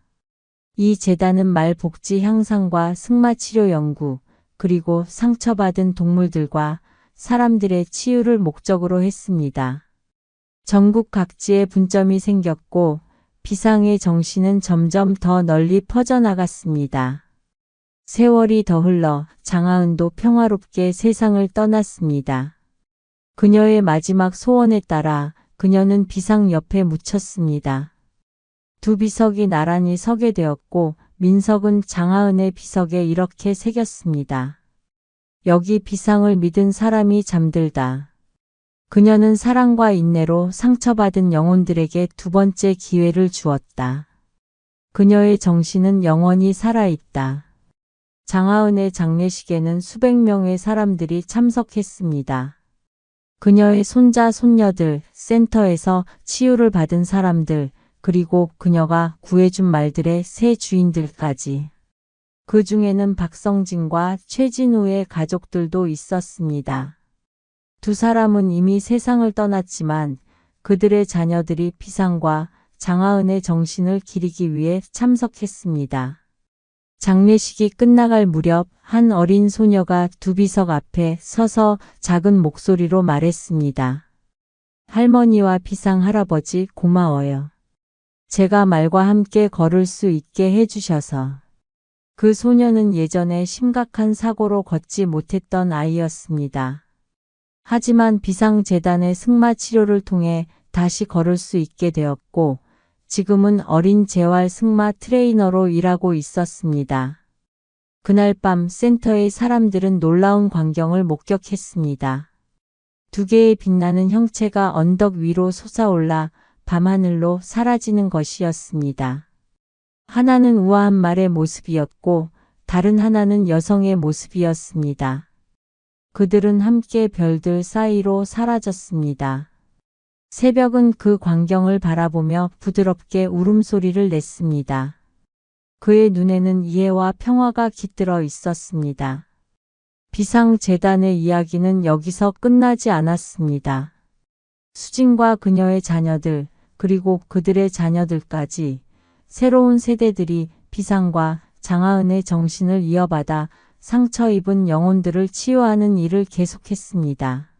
이 재단은 말 복지 향상과 승마치료 연구, 그리고 상처받은 동물들과 사람들의 치유를 목적으로 했습니다. 전국 각지에 분점이 생겼고 비상의 정신은 점점 더 널리 퍼져나갔습니다. 세월이 더 흘러 장하은도 평화롭게 세상을 떠났습니다. 그녀의 마지막 소원에 따라 그녀는 비상 옆에 묻혔습니다. 두 비석이 나란히 서게 되었고 민석은 장하은의 비석에 이렇게 새겼습니다. 여기 비상을 믿은 사람이 잠들다. 그녀는 사랑과 인내로 상처받은 영혼들에게 두 번째 기회를 주었다. 그녀의 정신은 영원히 살아있다. 장하은의 장례식에는 수백 명의 사람들이 참석했습니다. 그녀의 손자, 손녀들, 센터에서 치유를 받은 사람들, 그리고 그녀가 구해준 말들의 새 주인들까지. 그 중에는 박성진과 최진우의 가족들도 있었습니다. 두 사람은 이미 세상을 떠났지만 그들의 자녀들이 비상과 장하은의 정신을 기리기 위해 참석했습니다. 장례식이 끝나갈 무렵 한 어린 소녀가 두 비석 앞에 서서 작은 목소리로 말했습니다. 할머니와 비상 할아버지 고마워요. 제가 말과 함께 걸을 수 있게 해주셔서. 그 소녀는 예전에 심각한 사고로 걷지 못했던 아이였습니다. 하지만 비상재단의 승마 치료를 통해 다시 걸을 수 있게 되었고 지금은 어린 재활 승마 트레이너로 일하고 있었습니다. 그날 밤 센터의 사람들은 놀라운 광경을 목격했습니다. 두 개의 빛나는 형체가 언덕 위로 솟아올라 밤하늘로 사라지는 것이었습니다. 하나는 우아한 말의 모습이었고 다른 하나는 여성의 모습이었습니다. 그들은 함께 별들 사이로 사라졌습니다. 새벽은 그 광경을 바라보며 부드럽게 울음소리를 냈습니다. 그의 눈에는 이해와 평화가 깃들어 있었습니다. 비상재단의 이야기는 여기서 끝나지 않았습니다. 수진과 그녀의 자녀들, 그리고 그들의 자녀들까지 새로운 세대들이 비상과 장하은의 정신을 이어받아 상처 입은 영혼들을 치유하는 일을 계속했습니다.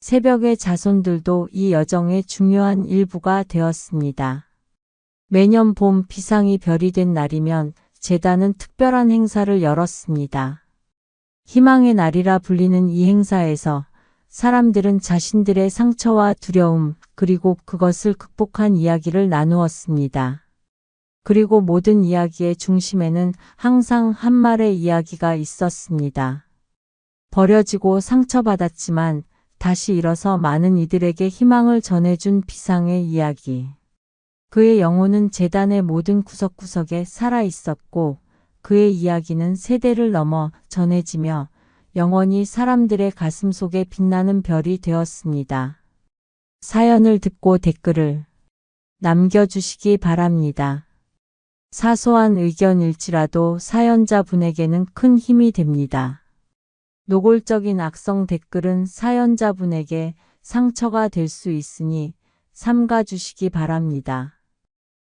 새벽의 자손들도 이 여정의 중요한 일부가 되었습니다. 매년 봄 비상이 별이 된 날이면 재단은 특별한 행사를 열었습니다. 희망의 날이라 불리는 이 행사에서 사람들은 자신들의 상처와 두려움, 그리고 그것을 극복한 이야기를 나누었습니다. 그리고 모든 이야기의 중심에는 항상 한 말의 이야기가 있었습니다. 버려지고 상처받았지만 다시 일어서 많은 이들에게 희망을 전해준 비상의 이야기. 그의 영혼은 재단의 모든 구석구석에 살아 있었고 그의 이야기는 세대를 넘어 전해지며 영원히 사람들의 가슴 속에 빛나는 별이 되었습니다. 사연을 듣고 댓글을 남겨주시기 바랍니다. 사소한 의견일지라도 사연자분에게는 큰 힘이 됩니다. 노골적인 악성 댓글은 사연자분에게 상처가 될 수 있으니 삼가 주시기 바랍니다.